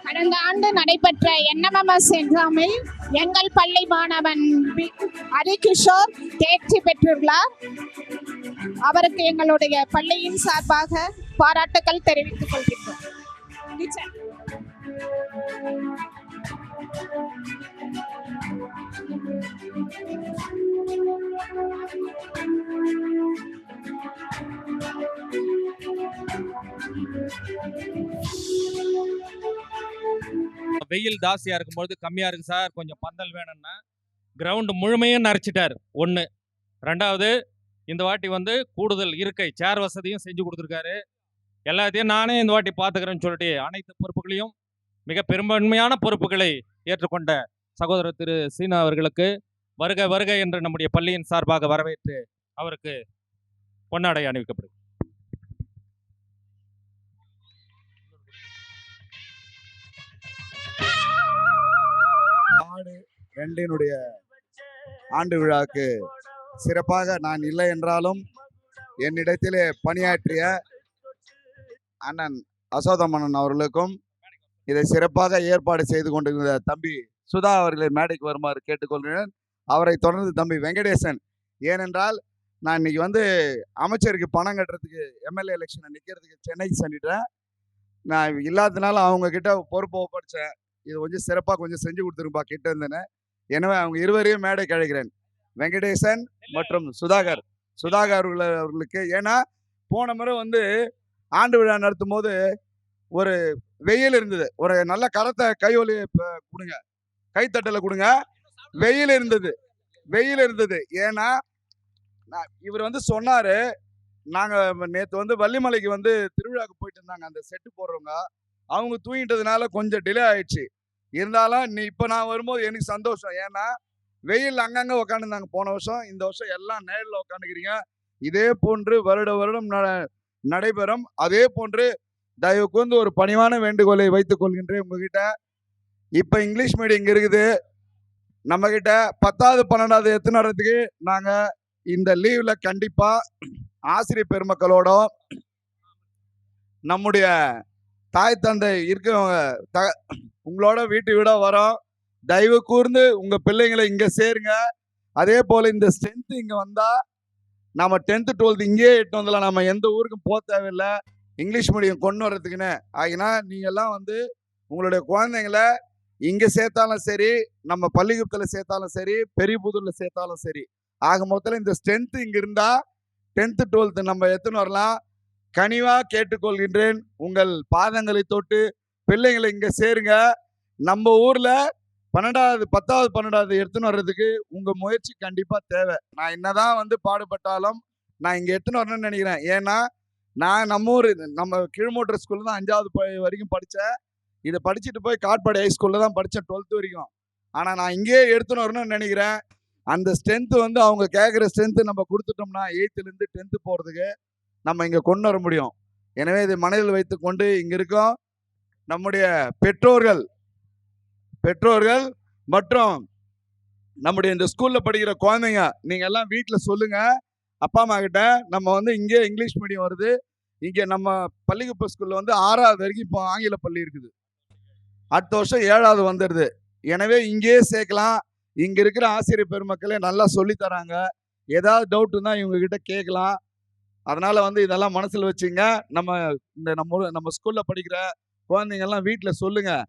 கடந்த ஆண்டு நடைபெற்ற NMMS எக்ஸாமில் எங்கள் பள்ளி மாணவன் ஹரிகிஷோர் தேர்ச்சி பெற்றுள்ளார். அவருக்கு எங்களுடைய பள்ளியின் சார்பாக பாராட்டுக்கள் தெரிவித்துக் கொள்கின்றோம். வெயில் ஜாஸ்தியா இருக்கும்போது கம்மியா இருக்கு சார், கொஞ்சம் பந்தல் வேணும்னா கிரவுண்டு முழுமையும் நரைச்சிட்டார். ஒன்று. ரெண்டாவது, இந்த வாட்டி கூடுதல் இருக்கை சேர் வசதியும் செஞ்சு கொடுத்துருக்காரு. எல்லாத்தையும் நானே இந்த வாட்டி பார்த்துக்கிறேன்னு சொல்லிட்டு அனைத்து பொறுப்புகளையும் மிக பெரும்பான்மையான பொறுப்புகளை ஏற்றுக்கொண்ட சகோதரர் திரு சீனா அவர்களுக்கு வருக வருக என்று நம்முடைய பள்ளியின் சார்பாக வரவேற்று அவருக்கு பொன்னாடை அணிவிக்கப்படும். ரெண்டினுடைய ஆண்டு விழாவுக்கு சிறப்பாக நான் இல்லை என்றாலும் என்னிடத்திலே பணியாற்றிய அண்ணன் அசோதமன்னன் அவர்களுக்கும் இதை சிறப்பாக ஏற்பாடு செய்து கொண்டிருந்த தம்பி சுதா அவர்களை மேடைக்கு வருமாறு கேட்டுக்கொள்கிறேன். அவரை தொடர்ந்து தம்பி வெங்கடேசன். ஏனென்றால் நான் இன்னைக்கு அமைச்சருக்கு பணம் கட்டுறதுக்கு எம்எல்ஏ எலெக்ஷனை நிற்கிறதுக்கு சென்னைக்கு சென்றுட்டேன். நான் இல்லாததுனால அவங்க கிட்ட பொறுப்பை ஒப்படைச்சேன். இது கொஞ்சம் சிறப்பாக கொஞ்சம் செஞ்சு கொடுத்துருப்பா கிட்ட இருந்தேன்னு. எனவே அவங்க இருவரையும் மேடைக்கு அழைக்கிறேன். வெங்கடேசன் மற்றும் சுதாகர் அவர்களுக்கு. ஏன்னா போன முறை வந்து ஆண்டு விழா நடத்தும் போது ஒரு வெயில் இருந்தது, ஒரு நல்ல கரத்தை கையொலி கொடுங்க, கைத்தட்டல கொடுங்க. வெயில் இருந்தது. ஏன்னா இவர் வந்து சொன்னாரு, நாங்க நேற்று வந்து வள்ளிமலைக்கு வந்து திருவிழாவுக்கு போயிட்டு இருந்தாங்க அந்த செட்டு போடுறவங்க, அவங்க தூங்கிட்டதுனால கொஞ்சம் டிலே ஆயிடுச்சு. இருந்தாலும் இப்போ நான் வரும்போது எனக்கு சந்தோஷம். ஏன்னா வெயில் அங்கங்கே உக்காந்துருந்தாங்க போன வருஷம், இந்த வருஷம் எல்லாம் நேரில் உட்காந்துக்கிறீங்க. இதே போன்று வருடம் நடைபெறும். அதே போன்று தயவு கூர்ந்து ஒரு பணிவான வேண்டுகோளை வைத்துக் கொள்கின்றேன் உங்ககிட்ட. இப்போ இங்கிலீஷ் மீடியம் இங்கே இருக்குது நம்ம கிட்ட. 10வது 12வது எத்தனை வரதுக்கு நாங்கள் இந்த லீவில் கண்டிப்பாக ஆசிரியர் பெருமக்களோட நம்முடைய தாய் தந்தை இருக்கவங்க உங்களோட வீட வரோம். தயவு கூர்ந்து உங்கள் பிள்ளைங்களை இங்கே சேருங்க. அதே போல் இந்த ஸ்ட்ரென்த்து இங்கே வந்தால் நம்ம 10th 12th இங்கேயே எட்டு வந்துடலாம். நம்ம எந்த ஊருக்கும் போக தேவையில்லை இங்கிலீஷ் மீடியம் கொண்டு வர்றதுக்குன்னு. ஆகினா நீங்கள்லாம் வந்து உங்களுடைய குழந்தைங்களை இங்கே சேர்த்தாலும் சரி, நம்ம பள்ளிக்கூடத்தில் சேர்த்தாலும் சரி, பெரியபுதூரில் சேர்த்தாலும் சரி, ஆக மொத்தத்தில் இந்த ஸ்ட்ரென்த்து இங்கே இருந்தால் 10th 12th நம்ம எத்தனை வரலாம். கனிவாக கேட்டுக்கொள்கின்றேன், உங்கள் பாதங்களை தொட்டு பிள்ளைங்களை இங்கே சேருங்க. நம்ம ஊரில் 10வது 12வது எடுத்துன்னு வர்றதுக்கு உங்கள் முயற்சி கண்டிப்பாக தேவை. நான் என்னதான் வந்து பாடுபட்டாலும் நான் இங்கே எடுத்துன்னு வரணும்னு நினைக்கிறேன். ஏன்னா நான் நம்ம ஊர் நம்ம கீழ்மோட்டர் ஸ்கூலில் தான் 5வது வரைக்கும் படித்தேன். இதை படிச்சுட்டு போய் காட்பாடி ஹை ஸ்கூலில் தான் படித்தேன் 12th வரைக்கும். ஆனால் நான் இங்கேயே எடுத்துன்னு வரணும்னு நினைக்கிறேன். அந்த ஸ்ட்ரென்த்து வந்து அவங்க கேட்குற ஸ்ட்ரென்த்து நம்ம கொடுத்துட்டோம்னா 8th 10th போகிறதுக்கு நம்ம இங்கே கொண்டு வர முடியும். எனவே இதை மனதில் வைத்து கொண்டு இங்கே இருக்கோம் நம்முடைய பெற்றோர்கள் மற்றும் நம்முடைய இந்த ஸ்கூலில் படிக்கிற குழந்தைங்க, நீங்கள் எல்லாம் வீட்டில் சொல்லுங்கள் அப்பா அம்மா கிட்ட. நம்ம வந்து இங்கே இங்கிலீஷ் மீடியம் வருது, இங்கே நம்ம பள்ளிக்கூட ஸ்கூலில் வந்து 6வது வரைக்கும் இப்போ ஆங்கில பள்ளி இருக்குது, அடுத்த வருஷம் 7வது வந்துடுது. எனவே இங்கேயே சேர்க்கலாம். இங்கே இருக்கிற ஆசிரியர் பெருமக்களே நல்லா சொல்லித்தராங்க. ஏதாவது டவுட் இருந்தால் இவங்ககிட்ட கேட்கலாம். அதனால் வந்து இதெல்லாம் மனசில் வச்சுங்க. நம்ம ஸ்கூலில் படிக்கிற குழந்தைங்கள்லாம் வீட்டில் சொல்லுங்கள்,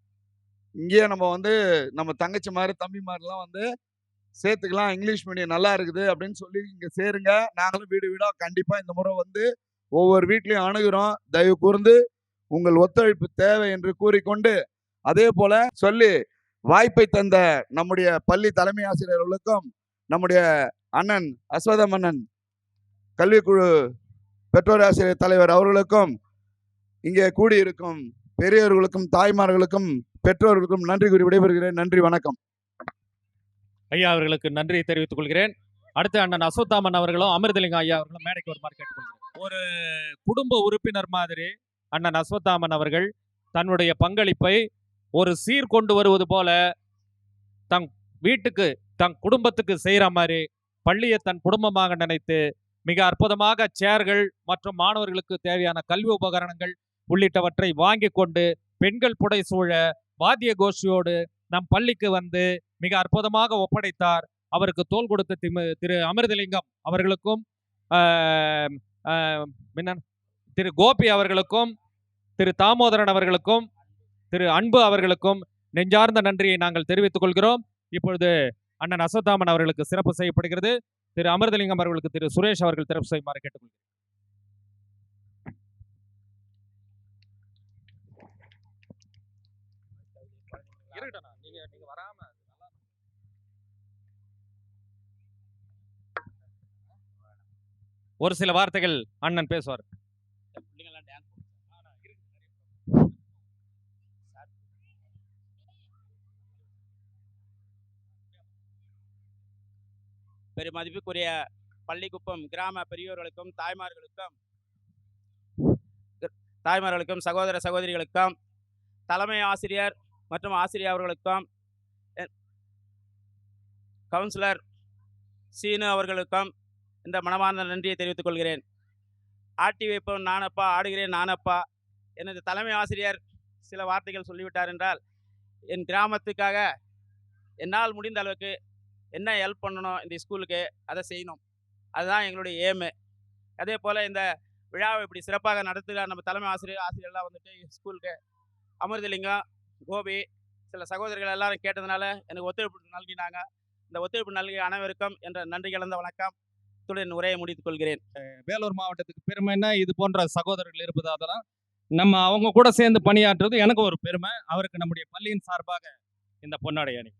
இங்கேயே நம்ம வந்து நம்ம தங்கச்சி மாதிரி தம்பி மாதிரிலாம் வந்து சேர்த்துக்கலாம், இங்கிலீஷ் மீடியம் நல்லா இருக்குது அப்படின்னு சொல்லி இங்கே சேருங்க. நாங்களும் வீடாக கண்டிப்பாக இந்த முறை வந்து ஒவ்வொரு வீட்லையும் அணுகிறோம். தயவு கூர்ந்து உங்கள் ஒத்துழைப்பு தேவை என்று கூறிக்கொண்டு, அதே போல சொல்லி வாய்ப்பை தந்த நம்முடைய பள்ளி தலைமை ஆசிரியர்களுக்கும் நம்முடைய அண்ணன் அஸ்வதம் அண்ணன் கல்விக்குழு பெற்றோர் ஆசிரியர் தலைவர் அவர்களுக்கும் இங்கே கூடியிருக்கும் பெரியவர்களுக்கும் தாய்மார்களுக்கும் பெற்றோர்களுக்கும் நன்றி கூறி விடைபெறுகிறேன். நன்றி, வணக்கம். ஐயா அவர்களுக்கு நன்றி தெரிவித்துக் கொள்கிறேன். அடுத்து அண்ணன் அஸ்வத்தாமன் அவர்களும் அமிர்தலிங்கம் ஐயா அவர்களும் மேடைக்கு வருமாறு கேட்டுக்கொள்கிறேன். ஒரு குடும்ப உறுப்பினர் மாதிரி அண்ணன் அஸ்வத்தாமன் அவர்கள் தன்னுடைய பங்களிப்பை ஒரு சீர் கொண்டு வருவது போல தன் வீட்டுக்கு தன் குடும்பத்துக்கு செய்கிற மாதிரி பள்ளியை தன் குடும்பமாக நினைத்து மிக அற்புதமாக சேர்கள் மற்றும் மாணவர்களுக்கு தேவையான கல்வி உபகரணங்கள் உள்ளிட்டவற்றை வாங்கி கொண்டு பெண்கள் புடை சூழ வாத்திய கோஷ்டியோடு நம் பள்ளிக்கு வந்து மிக அற்புதமாக ஒப்படைத்தார். அவருக்கு தோள் கொடுத்த திரு அமிர்தலிங்கம் அவர்களுக்கும் திரு கோபி அவர்களுக்கும் திரு தாமோதரன் அவர்களுக்கும் திரு அன்பு அவர்களுக்கும் நெஞ்சார்ந்த நன்றியை நாங்கள் தெரிவித்துக் கொள்கிறோம். இப்பொழுது அண்ணன் அஸ்வத்தாமன் அவர்களுக்கு சிறப்பு செய்யப்படுகிறது. திரு அமிர்தலிங்கம் அவர்களுக்கு திரு சுரேஷ் அவர்கள் சிறப்பு செய்யுமாறு கேட்டுக்கொள்கிறேன். ஒரு சில வார்த்தைகள் அண்ணன் பேசுவார். பெருமதிப்புக்குரிய பள்ளிக்குப்பம் கிராம பெரியோர்களுக்கும் தாய்மார்களுக்கும் சகோதர சகோதரிகளுக்கும் தலைமை ஆசிரியர் மற்றும் ஆசிரியர் அவர்களுக்கும் கவுன்சிலர் சீனு அவர்களுக்கும் இந்த மனமார்ந்த நன்றியை தெரிவித்துக் கொள்கிறேன். ஆட்டி வைப்போம் நானப்பா, ஆடுகிறேன் நானப்பா. எனது தலைமை ஆசிரியர் சில வார்த்தைகள் சொல்லிவிட்டார் என்றால், என் கிராமத்துக்காக என்னால் முடிந்த அளவுக்கு என்ன ஹெல்ப் பண்ணணும் இந்த ஸ்கூலுக்கு அதை செய்யணும், அதுதான் எங்களுடைய ஏமு. அதே போல் இந்த விழாவை இப்படி சிறப்பாக நடத்துகிற நம்ம தலைமை ஆசிரியர்லாம் வந்துட்டு ஸ்கூலுக்கு அமிர்தலிங்கம், கோபி, சில சகோதரிகள் எல்லாரும் கேட்டதுனால எனக்கு ஒத்துழைப்பு நல்கினாங்க. இந்த ஒத்துழைப்பு நல்கிய அனைவருக்கும் என்ற நன்றி கலந்த வணக்கம். இத்துடன் உரையை முடித்துக் கொள்கிறேன். வேலூர் மாவட்டத்துக்கு பெருமைன்னா இது போன்ற சகோதரர்கள் இருப்பது. அதெல்லாம் நம்ம அவங்க கூட சேர்ந்து பணியாற்றுவது எனக்கு ஒரு பெருமை. அவருக்கு நம்முடைய பள்ளியின் சார்பாக இந்த பொன்னாடை அணி.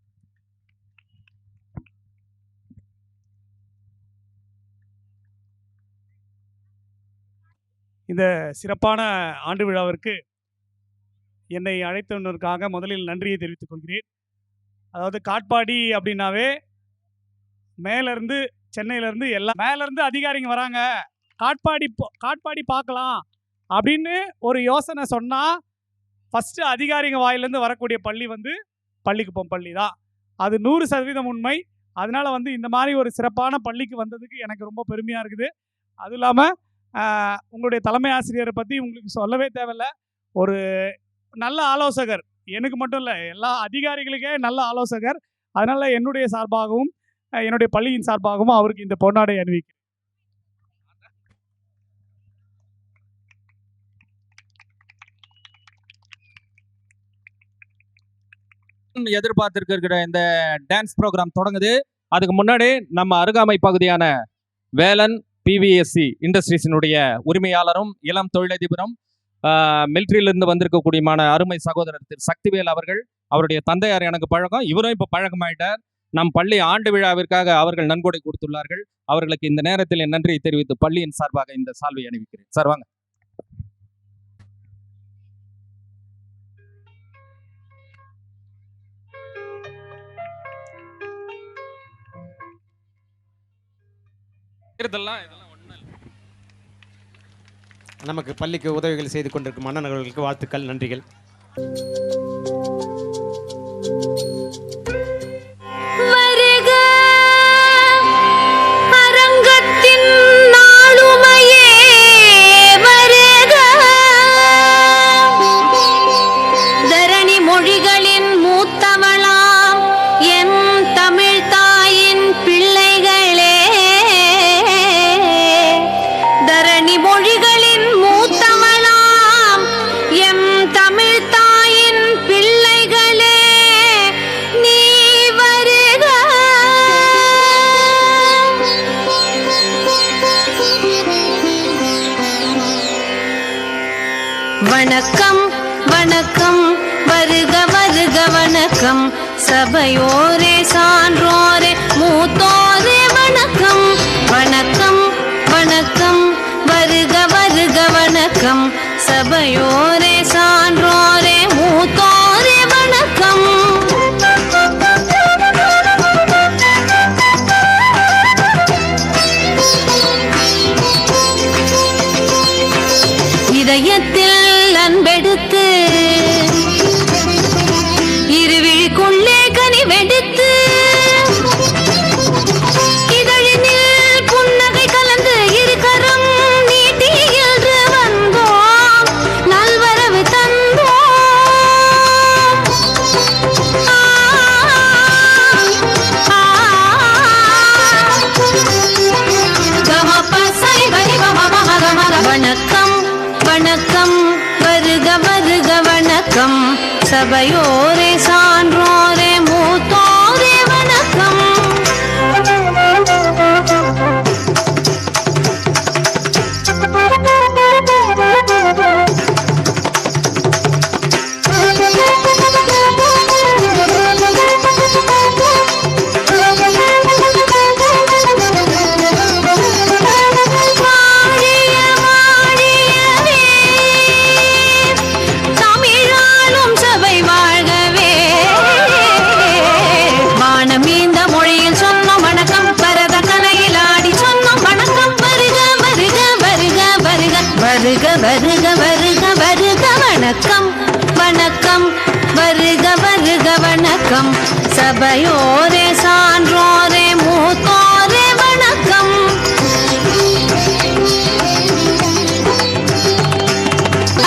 இந்த சிறப்பான ஆண்டு விழாவிற்கு என்னை அழைத்ததற்காக முதலில் நன்றியை தெரிவித்துக் கொள்கிறேன். அதாவது காட்பாடி அப்படின்னாவே மேலேருந்து சென்னையிலேருந்து எல்லாம் மேலேருந்து அதிகாரிங்க வராங்க, காட்பாடி பார்க்கலாம் அப்படின்னு ஒரு யோசனை சொன்னால் ஃபஸ்ட்டு அதிகாரிங்க வாயிலேருந்து வரக்கூடிய பள்ளி வந்து பள்ளிக்குப்பம் பள்ளி தான். அது 100% உண்மை. அதனால் வந்து இந்த மாதிரி ஒரு சிறப்பான பள்ளிக்கு வந்ததுக்கு எனக்கு ரொம்ப பெருமையாக இருக்குது. அதுவும் இல்லாமல் உங்களுடைய தலைமை ஆசிரியரை பற்றி உங்களுக்கு சொல்லவே தேவையில்லை. ஒரு நல்ல ஆலோசகர், எனக்கு மட்டும் இல்லை எல்லா அதிகாரிகளுக்கே நல்ல ஆலோசகர். அதனால் என்னுடைய சார்பாகவும் என்னுடைய பள்ளியின் சார்பாகவும் அவருக்கு இந்த பொன்னாடை அணிவிக்கிறேன். எதிர்பார்த்திருக்கிற இந்த டான்ஸ் ப்ரோக்ராம் தொடங்குது. அதுக்கு முன்னாடி நம்ம அருகாமை பகுதியான வேலன் பிவிஎஸ்சி இண்டஸ்ட்ரீஸினுடைய உரிமையாளரும் இளம் தொழிலதிபரும் மிலிட்ரியிலிருந்து வந்திருக்கக்கூடியமான அருமை சகோதரர் திரு சக்திவேல் அவர்கள், அவருடைய தந்தையார் எனக்கு பழக்கம், இவரும் இப்போ பழக்கமாயிட்டார். நம் பள்ளி ஆண்டு விழாவிற்காக அவர்கள் நன்கொடை கொடுத்துள்ளார்கள். அவர்களுக்கு இந்த நேரத்தில் என் நன்றியை தெரிவித்து பள்ளியின் சார்பாக இந்த சால்வை அணிவிக்கிறேன். சார் வாங்க. நமக்கு பள்ளிக்கு உதவிகள் செய்து கொண்டிருக்கும் அண்ணன் அவர்களுக்கு வாழ்த்துக்கள், நன்றிகள். வணக்கம் வணக்கம், வருக வருக வணக்கம், சபையோரே சான்றோரே மூத்தோரே வணக்கம். வணக்கம் வணக்கம், வருக வருக வணக்கம், சபையோரே சான்றோரே மூத்தோரே வணக்கம். இதயத்தில் அன்பெடுத்து இருவிழிக்குள்ளே கனிவெடுத்து இதழினில் புன்னகை கலந்து இருக்கரம் நீட்டி என்று வந்தோம், நல்வரவு தந்தோம். வணக்கம் வணக்கம், வருக வருக வணக்கம், சபையோரே சான்றோரே மூத்தோரே வணக்கம். வருக வருக வருக வருக வணக்கம் வணக்கம், வருக வருக வணக்கம், சபையோரே சான்றோரே மூத்தோரே வணக்கம்.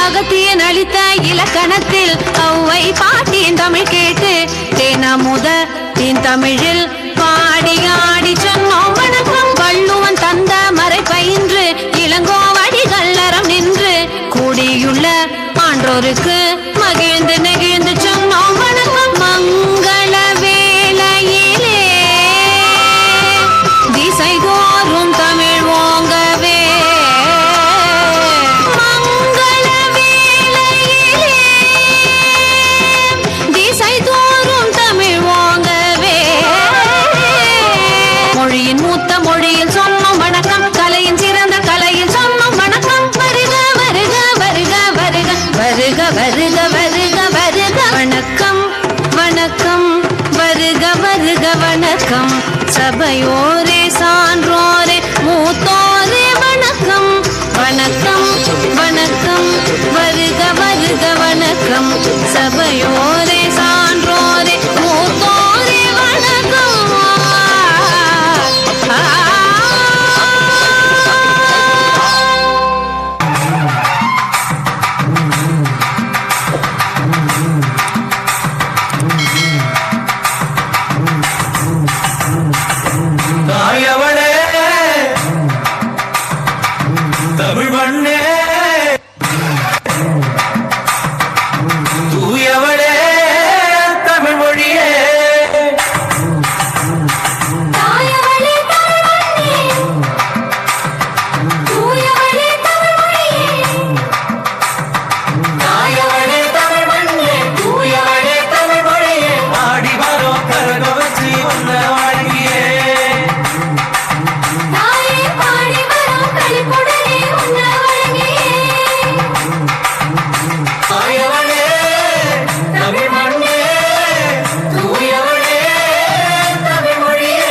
அகத்தியன் அளித்த இலக்கணத்தில் ஔவை பாட்டின் தமிழ் கேட்டு தேனமுத தீன் தமிழில் பாடி ஆடி சொன்னோம் வணக்கம். வள்ளுவன் தந்த மறை பயின்று இளங்கோவடிகள் அறம் நின்று கூடியுள்ள ஆன்றோருக்கு மகிழ்ந்து நெகிழ்ந்து சொன்னோம் வணக்கம். மங்கள வேளையிலே சபையோரே சான்றோரே மூத்தோரே வணக்கம் வணக்கம் வணக்கம் வருக வருக வணக்கம் சபையோரே சான்றோரே மூத்தோரே வணக்கம் தாயவளே தமிழ் மண்ணே தூயவளே தமிழ் மொழியே தாயவளே தமிழ் மண்ணே தூயவளே தமிழ் மொழியே ஆடி வரோம் கரக வச்சு வந்த வாழ்க்கையே தாயவளே தமிழ் மண்ணே தூயவளே தமிழ் மொழியே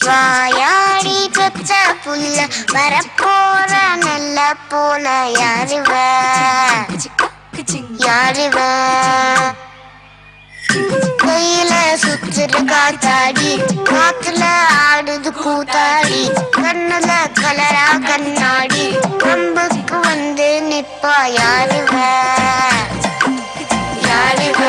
வாயாடி பெற்ற புல்ல வரப்போற நல்ல போல யாருவ யாருவ கையில சுத்துற காத்தாடி காத்துல ஆடுது கூத்தாடி கண்ணுல கலரா கண்ணாடி கம்புக்கு வந்து நிப்பா யாருவ யாருவ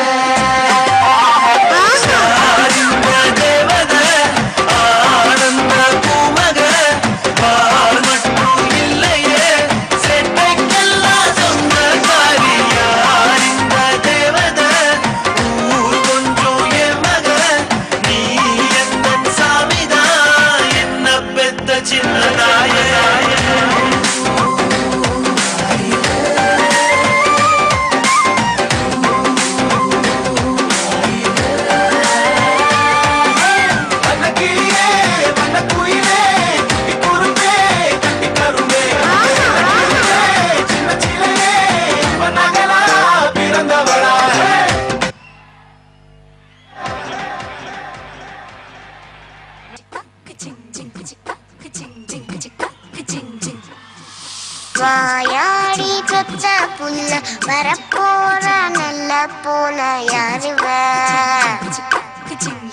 வாயாடி பெற்ற புல்ல வரப்போற நல்ல போல யாருவ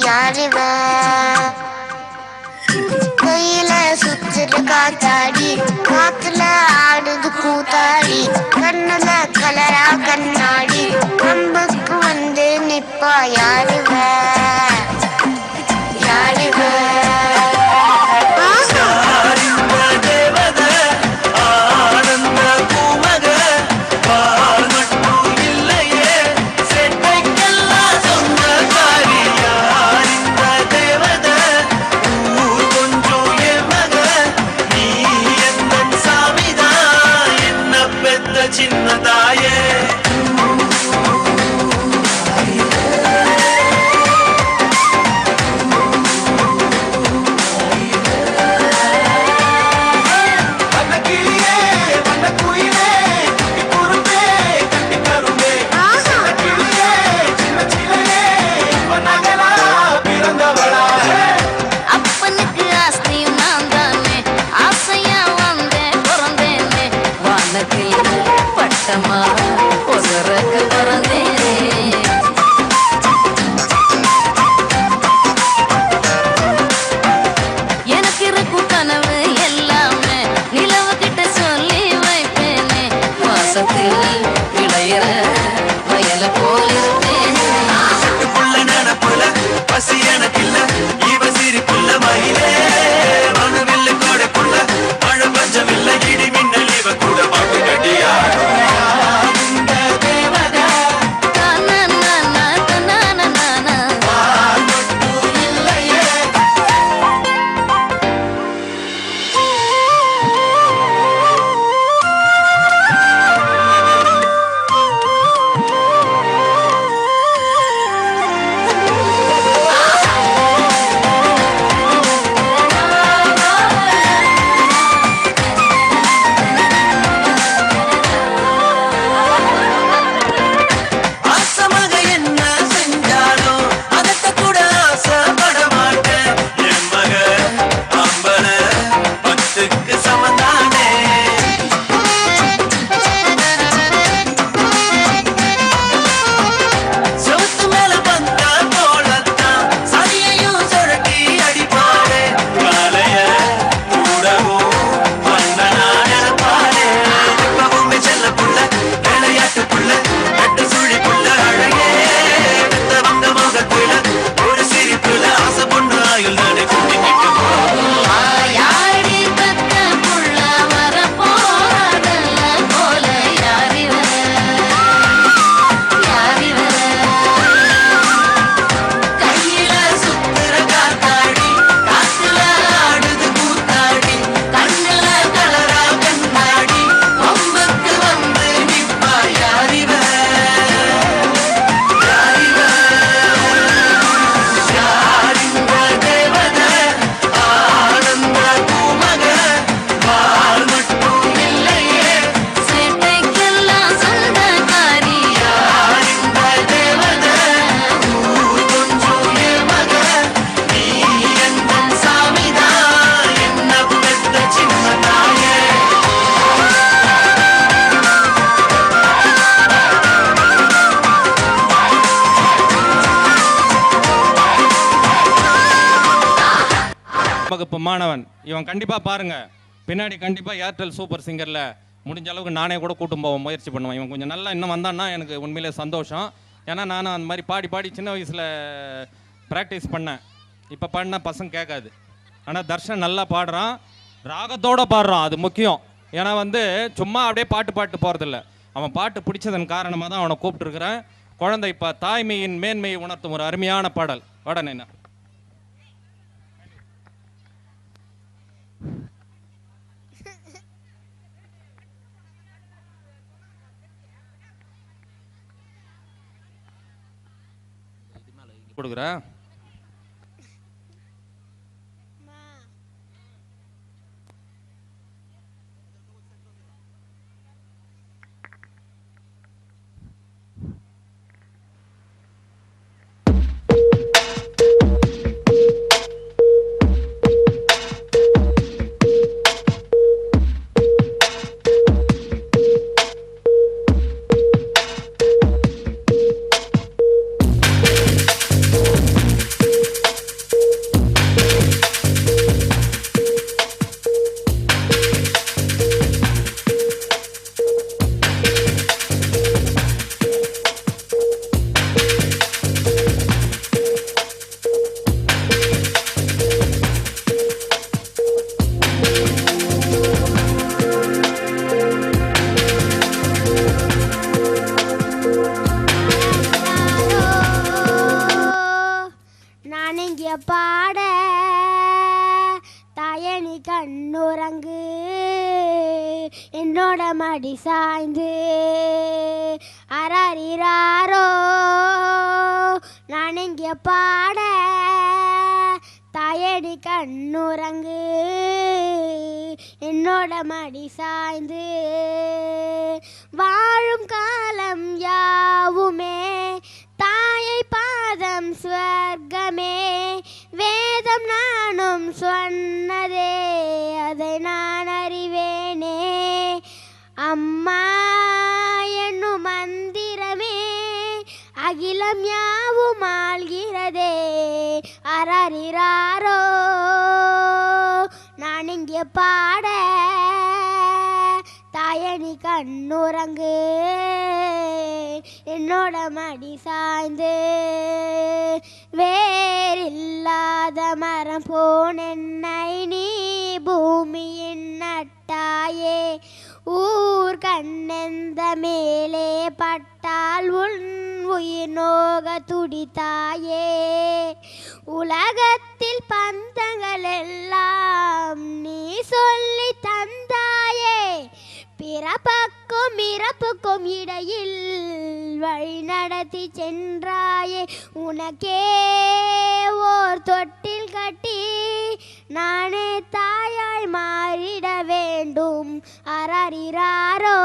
யாருவ கையில சுத்துற காத்தாடி காத்துல ஆடுது கூத்தாடி கண்ணுல கலரா கண்ணாடி கம்புக்கு வந்து நிப்பா யாருவ யாருவ சாமி கட்டமா ஒசரக்கு பிறந்தேனே. எனக்கு இருக்கும் கனவு எல்லாமே நிலவு கிட்ட சொல்லி வைப்பேனே. வாசத்தில் விளையிற வயல போல் இருப்பேனே. பசி எனக்கில்ல இவ சிரிப்புள்ள மயிலே மனவில்ல கோடைக்குள்ள மழை பஞ்சம் இல்ல இடி மின்னல் இவ கூட பாட்டு கட்டியா வகுப்பு மாணவன் இவன் கண்டிப்பாக பாருங்க பின்னாடி கண்டிப்பாக ஏர்டெல் சூப்பர் சிங்கரில் முடிஞ்ச அளவுக்கு நானே கூட கூட்டும் போக முயற்சி பண்ணுவேன். இவன் கொஞ்சம் நல்லா இன்னும் வந்தான்னா எனக்கு உண்மையிலே சந்தோஷம். ஏன்னா நானும் அந்த மாதிரி பாடி பாடி சின்ன வயசில் ப்ராக்டிஸ் பண்ணேன். இப்போ பாடினா பசங்க கேட்காது. ஆனால் தர்ஷன் நல்லா பாடுறான், ராகத்தோடு பாடுறான், அது முக்கியம். ஏன்னா சும்மா அப்படியே பாட்டு போகிறதில்ல, அவன் பாட்டு பிடிச்சதன் காரணமாக தான் அவனை கூப்பிட்டுருக்குறேன். குழந்தை இப்போ தாய்மையின் மேன்மையை உணர்த்தும் ஒரு அருமையான பாடல். உடனே கொடுக்குறேன். பாட தாயணி கண்ணுறங்கு என்னோட மடி சாய்ந்து அரறிறாரோ நான் இங்கே பாட தாயடி கண்ணுறங்கு என்னோட மடி சாய்ந்து வாழும் காலம் யாவுமே தாயை பாதம் ஸ்வர்க்கமே வேதம் நானும் சொன்னதே அதை நான் அறிவேனே அம்மா பாட தாயணி கண்ணுறங்கு என்னோட மடி சாய்ந்து வேறில்லாத மரம் போனென்னை நீ பூமியின் நட்டாயே ஊர் கண்ணெந்த மேலே பட்டால் உன் உயிர் நோக துடித்தாயே உலகத்தில் பந்தங்கள் எல்லாம் நீ சொல்லி தந்தாயே பிறப்புக்கும் இறப்புக்கும் இடையில் வழி நடத்தி சென்றாயே உனக்கே ஓர் தொட்டில் கட்டி நானே தாயாய் மாறிட வேண்டும் அரறிறாரோ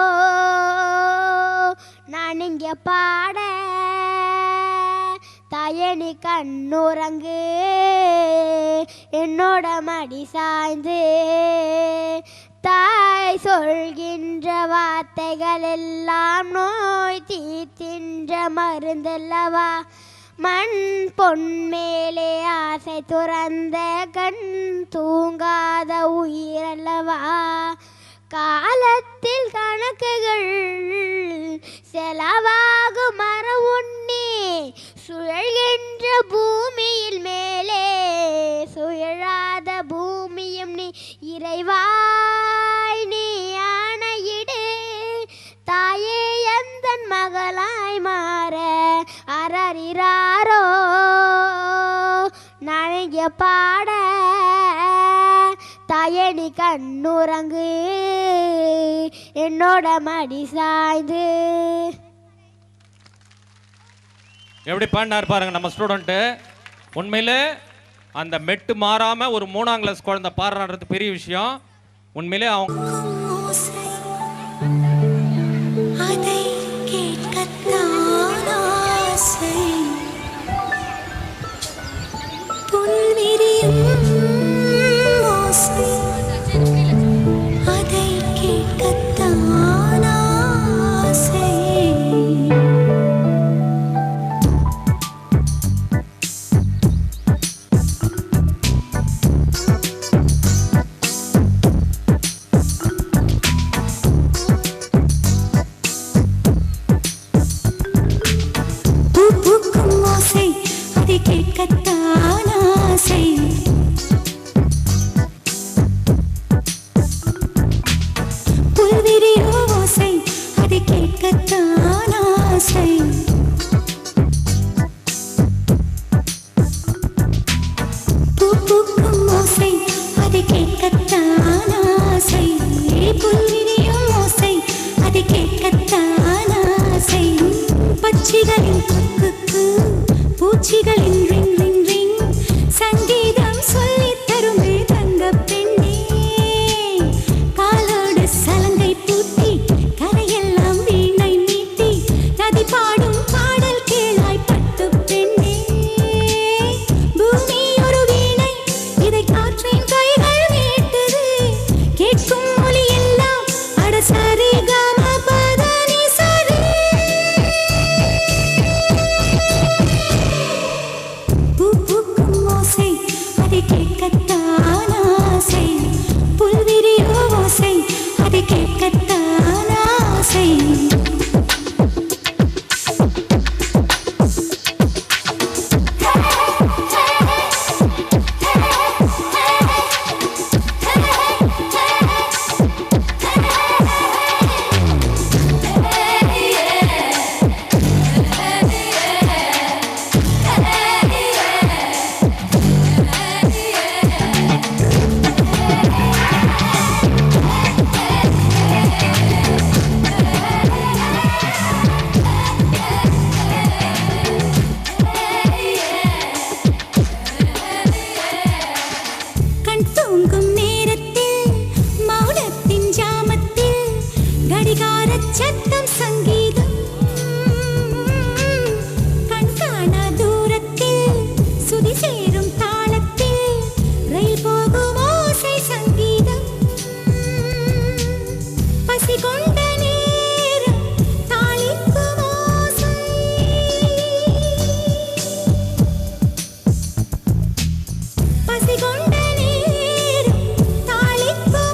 நான் இங்கே பாட தாயணி கண்ணுறங்கு என்னோட மடி சாய்ந்து தாய் சொல்கின்ற வார்த்தைகள் எல்லாம் நோய் தீர்க்கின்ற மருந்தல்லவா மண் பொன் மேலே ஆசை துறந்த கண் தூங்காத உயிரல்லவா காலத்தில் கணக்குகள் செலவாகும் மரம் உண்ணி சுழல்கின்ற பூமியில் மேலே சுழலாத பூமியும் நீ இறைவாய் நீ ஆணையிடு தாயே எந்தன் மகளாய் மாற அரறிறாரோ நனைய பாட தாயணி கண்ணுறங்கு என்னோட மடி சாய்ந்து. எப்படி பாடினார் பாருங்க நம்ம ஸ்டூடெண்ட்டு. உண்மையிலே அந்த மெட்டு மாறாம ஒரு 3ஆம் கிளாஸ் குழந்தை பாடுறது பெரிய விஷயம். உண்மையிலே அவங்க அதை கேட்கத்தான் ஆசை புல்விரியும் ஓசை அதை கேட்கத்தான் ஆசை கேட்கத்தான் ஆசை புல்விரி ஓசை அதை கேட்கத்தான் ஆசை பூக்கும் ஓசை அதை கேட்கத்தான் ஆசை புல்விரி ஓசை அதை கேட்கத்தான் ஆசை பட்சிகளின் குக்கு பூச்சிகளின் ரிங் ரிங் ரிங் சங்கீதம் சொல்லித் தருமே தங்க பெண்ணே காலோடு சலங்கை பூட்டி கரையெல்லாம் வீணை மீட்டி நதி பாடும் பாடல் கேளாய் பட்டு பெண்ணே பூமி ஒரு வீணை இதை காற்றின் கைகள் மீட்டுது கேட்கும் மொழி எல்லாம் அடசரி கம பதனி சரி அதை கேட்கத்தான் ஆசை புல்விரி ஓசை அதை கேட்கத்தான் ஆசை சத்தம் சங்கீதம் கண்காணா தூரத்தில் சுதி சேரும் தாளத்தில் ரயில் போகும் ஓசை சங்கீதம் பசி கொண்ட நேரம் தாளிக்கும் ஓசை பசி கொண்ட நேரம் தாளிக்கும்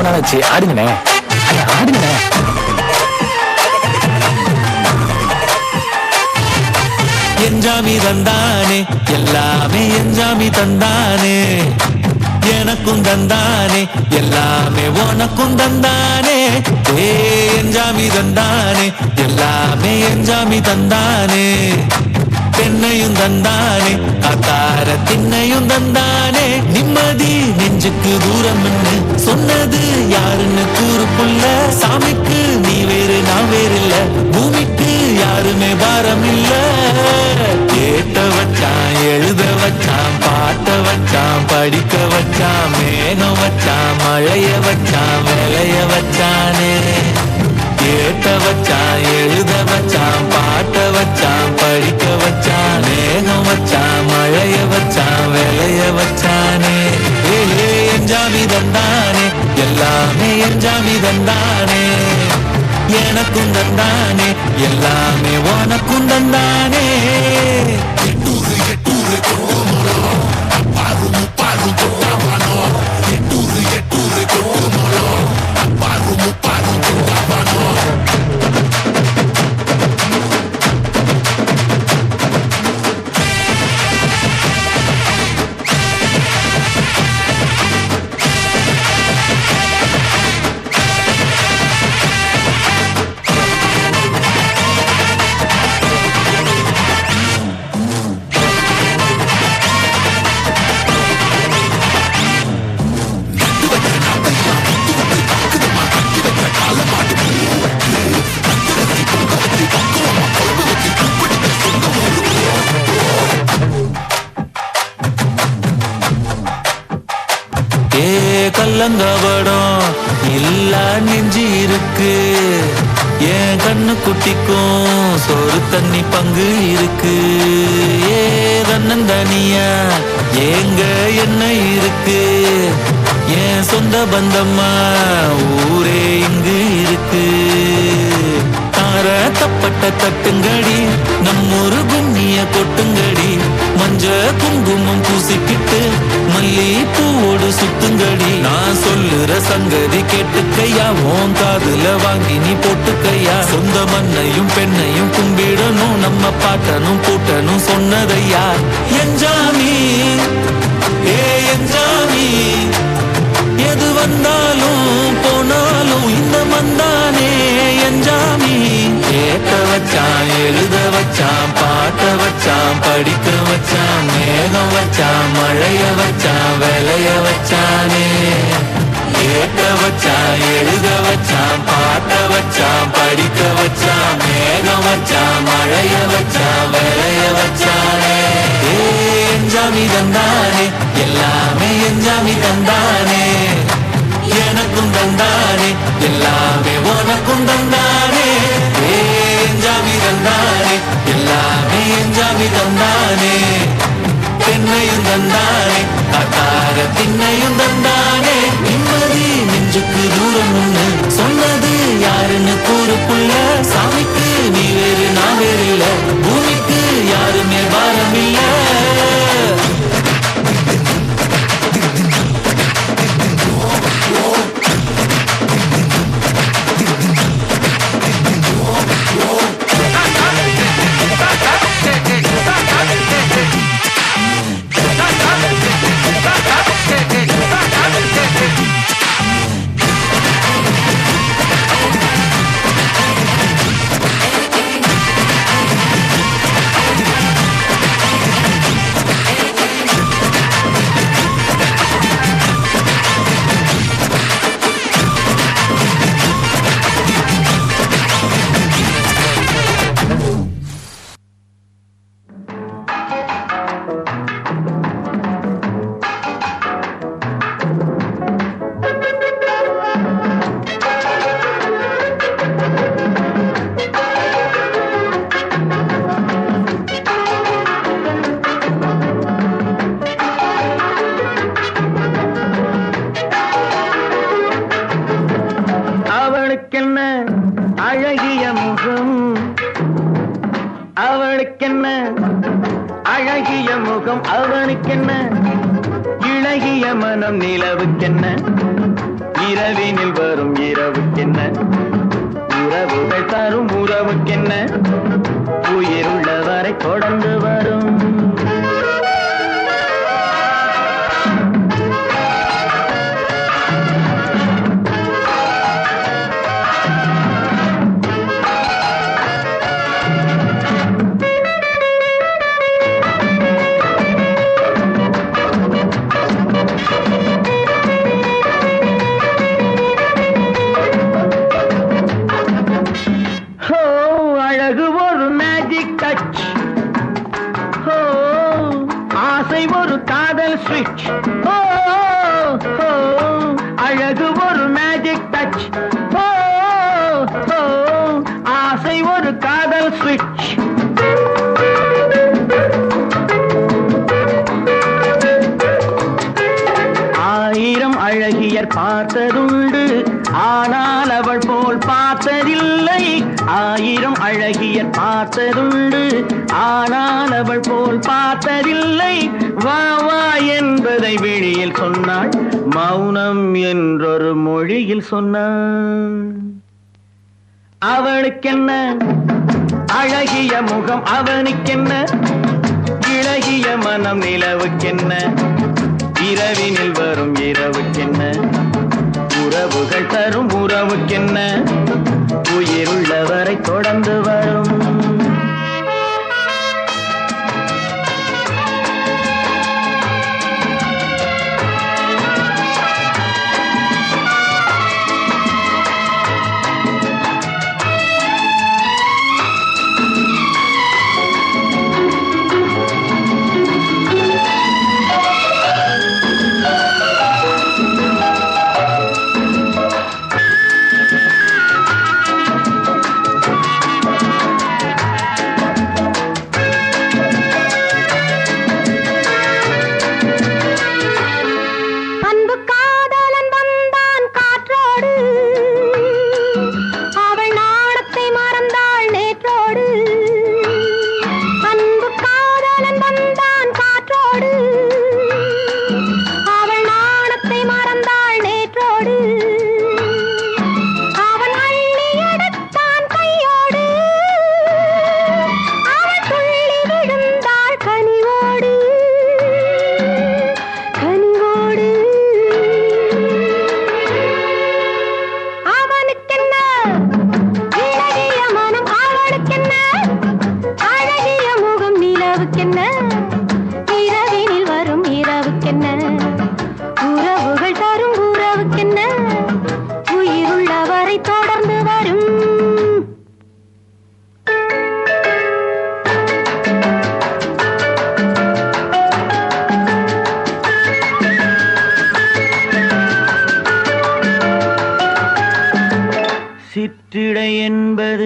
நாள் ஆச்சு, ஆடுங்கண்ணே, ஆடுங்கண்ணே. என்ஜாமி தந்தானே, எல்லாமே என்ஜாமி தந்தானே, எனக்கும் தந்தானே, எல்லாமே உனக்கும் தந்தானே. என்ஜாமி தந்தானே, எல்லாமே என்ஜாமி தந்தானே, பெண்ணையும் தந்தானே, காத்தார திண்ணையும் தந்தானே. நிம்மதி நெஞ்சுக்கு தூரம் சொன்னது யாருன்னு கூறுக்குள்ள, சாமிக்கு நீ வேறு நான் வேறு இல்ல, பூமிக்கு யாருமே பாரம் இல்ல. கேட்ட வச்சான், எழுத வச்சான், பாட்ட வச்சான், படிக்க வச்சான், மேகம் வச்சான், மழைய வச்சான், விளைய வச்சானே. கேட்ட வச்சான், எழுத வச்சான், பாட்ட வச்சான், படிக்க வச்சான், மேகம் வச்சான், மழைய வச்சான், விளைய வச்சானே. என்ஜாமி தந்தானே, எல்லாமே என்ஜாமி தந்தானே, எனக்கும் தந்தானே, எல்லாமே உனக்கும் தந்தானே. எட்டூரு எட்டூரு கொட்டுமோளோ, அப்பாரு முப்பாரு கொட்டாவானோ, எட்டூரு எட்டூரு கொட்டுமோளோ, அப்பாரு முப்பாரு கொட்டாவானோ. கல்லங்கபடம் இல்ல நெஞ்சு இருக்கு, என் கண்ணு குட்டிக்கும் சோறு தண்ணி பங்கு இருக்கு. தன்னந்தனியா எங்க என்ன இருக்கு, என் சொந்த பந்தம்மா ஊரே இங்கு இருக்கு. தார தப்பட்ட தட்டுங்கடி, நம்மொரு கும்மிய கொட்டுங்கடி, மஞ்ச குங்குமம் பூசிக்கிட்டு மல்லி பூவோடு சுத்துங்கடி. நான் சொல்லுற சங்கதி கேட்டுக்கையா, உன் காதுல வாங்கி நீ போட்டுக்கையா. சொந்த மண்ணையும் பெண்ணையும் கும்பிடணும், நம்ம பாட்டனும் கூட்டனும் சொன்னதையா. என்ஜாமி என்ஜாமி, எது வந்தாலும் போனாலும் இந்த மந்தானே என்ஜாமி. கேட்ட வச்சான், எழுத வச்சான், பாட்ட வச்சான், படிக்க வச்சான், மேகம் வச்சான், மழைய வச்சான், விளைய வச்சானே. கேட்ட வச்சான், எழுத வச்சான், பாட்ட வச்சான், படிக்க வச்சான், மேகம் வச்சான், மழைய வச்சான், விளைய வச்சானே. என்ஜாமி தந்தானே, எல்லாமே என்ஜாமி தந்தானே, எனக்கும் தந்தானே, எல்லாமே உனக்கும் தந்தானே. என்ஜாமி தந்தானே, எல்லாமே என்ஜாமி தந்தானே, பெண்ணையும் தந்தானே, காத்தார திண்ணையும் தந்தானே. நிம்மதி நெஞ்சுக்கு தூரம் சொன்னது யாருன்னு கூறுக்குள்ள, சாமிக்கு நீ வேறு நான் வேறு இல்ல, பூமிக்கு யாருமே பாரம் இல்ல. அவளுக்கென்ன அழகிய முகம், அவனுக்கென்ன இழகிய மனம், நிலவுக்கென்ன இரவினில் வரும் இரவுக்கென்ன உறவுகள் தரும் உறவுக்கென்ன உயிருள்ளவரை தொடர்ந்து வரும் அழகு ஒரு மேஜிக் டச் ஆசை ஒரு காதல் ஸ்விட்ச் அழகு ஒரு மேஜிக் டச் ஆசை ஒரு காதல் ஸ்விட்ச் ஆயிரம் அழகியர் பார்த்ததுண்டு ஆனால் அவள் போல் பார்த்ததில்லை ஆயிரம் அழகியர் பார்த்ததுண்டு ஆனால் அவள் போல் பார்த்ததில்லை வா வா என்பதை வெளியில் சொன்னாள் மௌனம் என்றொரு மொழியில் சொன்னாள் அவளுக்கென்ன அழகிய முகம் அவனுக்கென்ன இளகிய மனம் நிலவுக்கென்ன இரவினில் வரும் இரவுக்கென்ன உறவுகள் தரும் உறவுக்கென்ன உயிருள்ளவரை தொடர்ந்து வரும் சிற்றிடை என்பது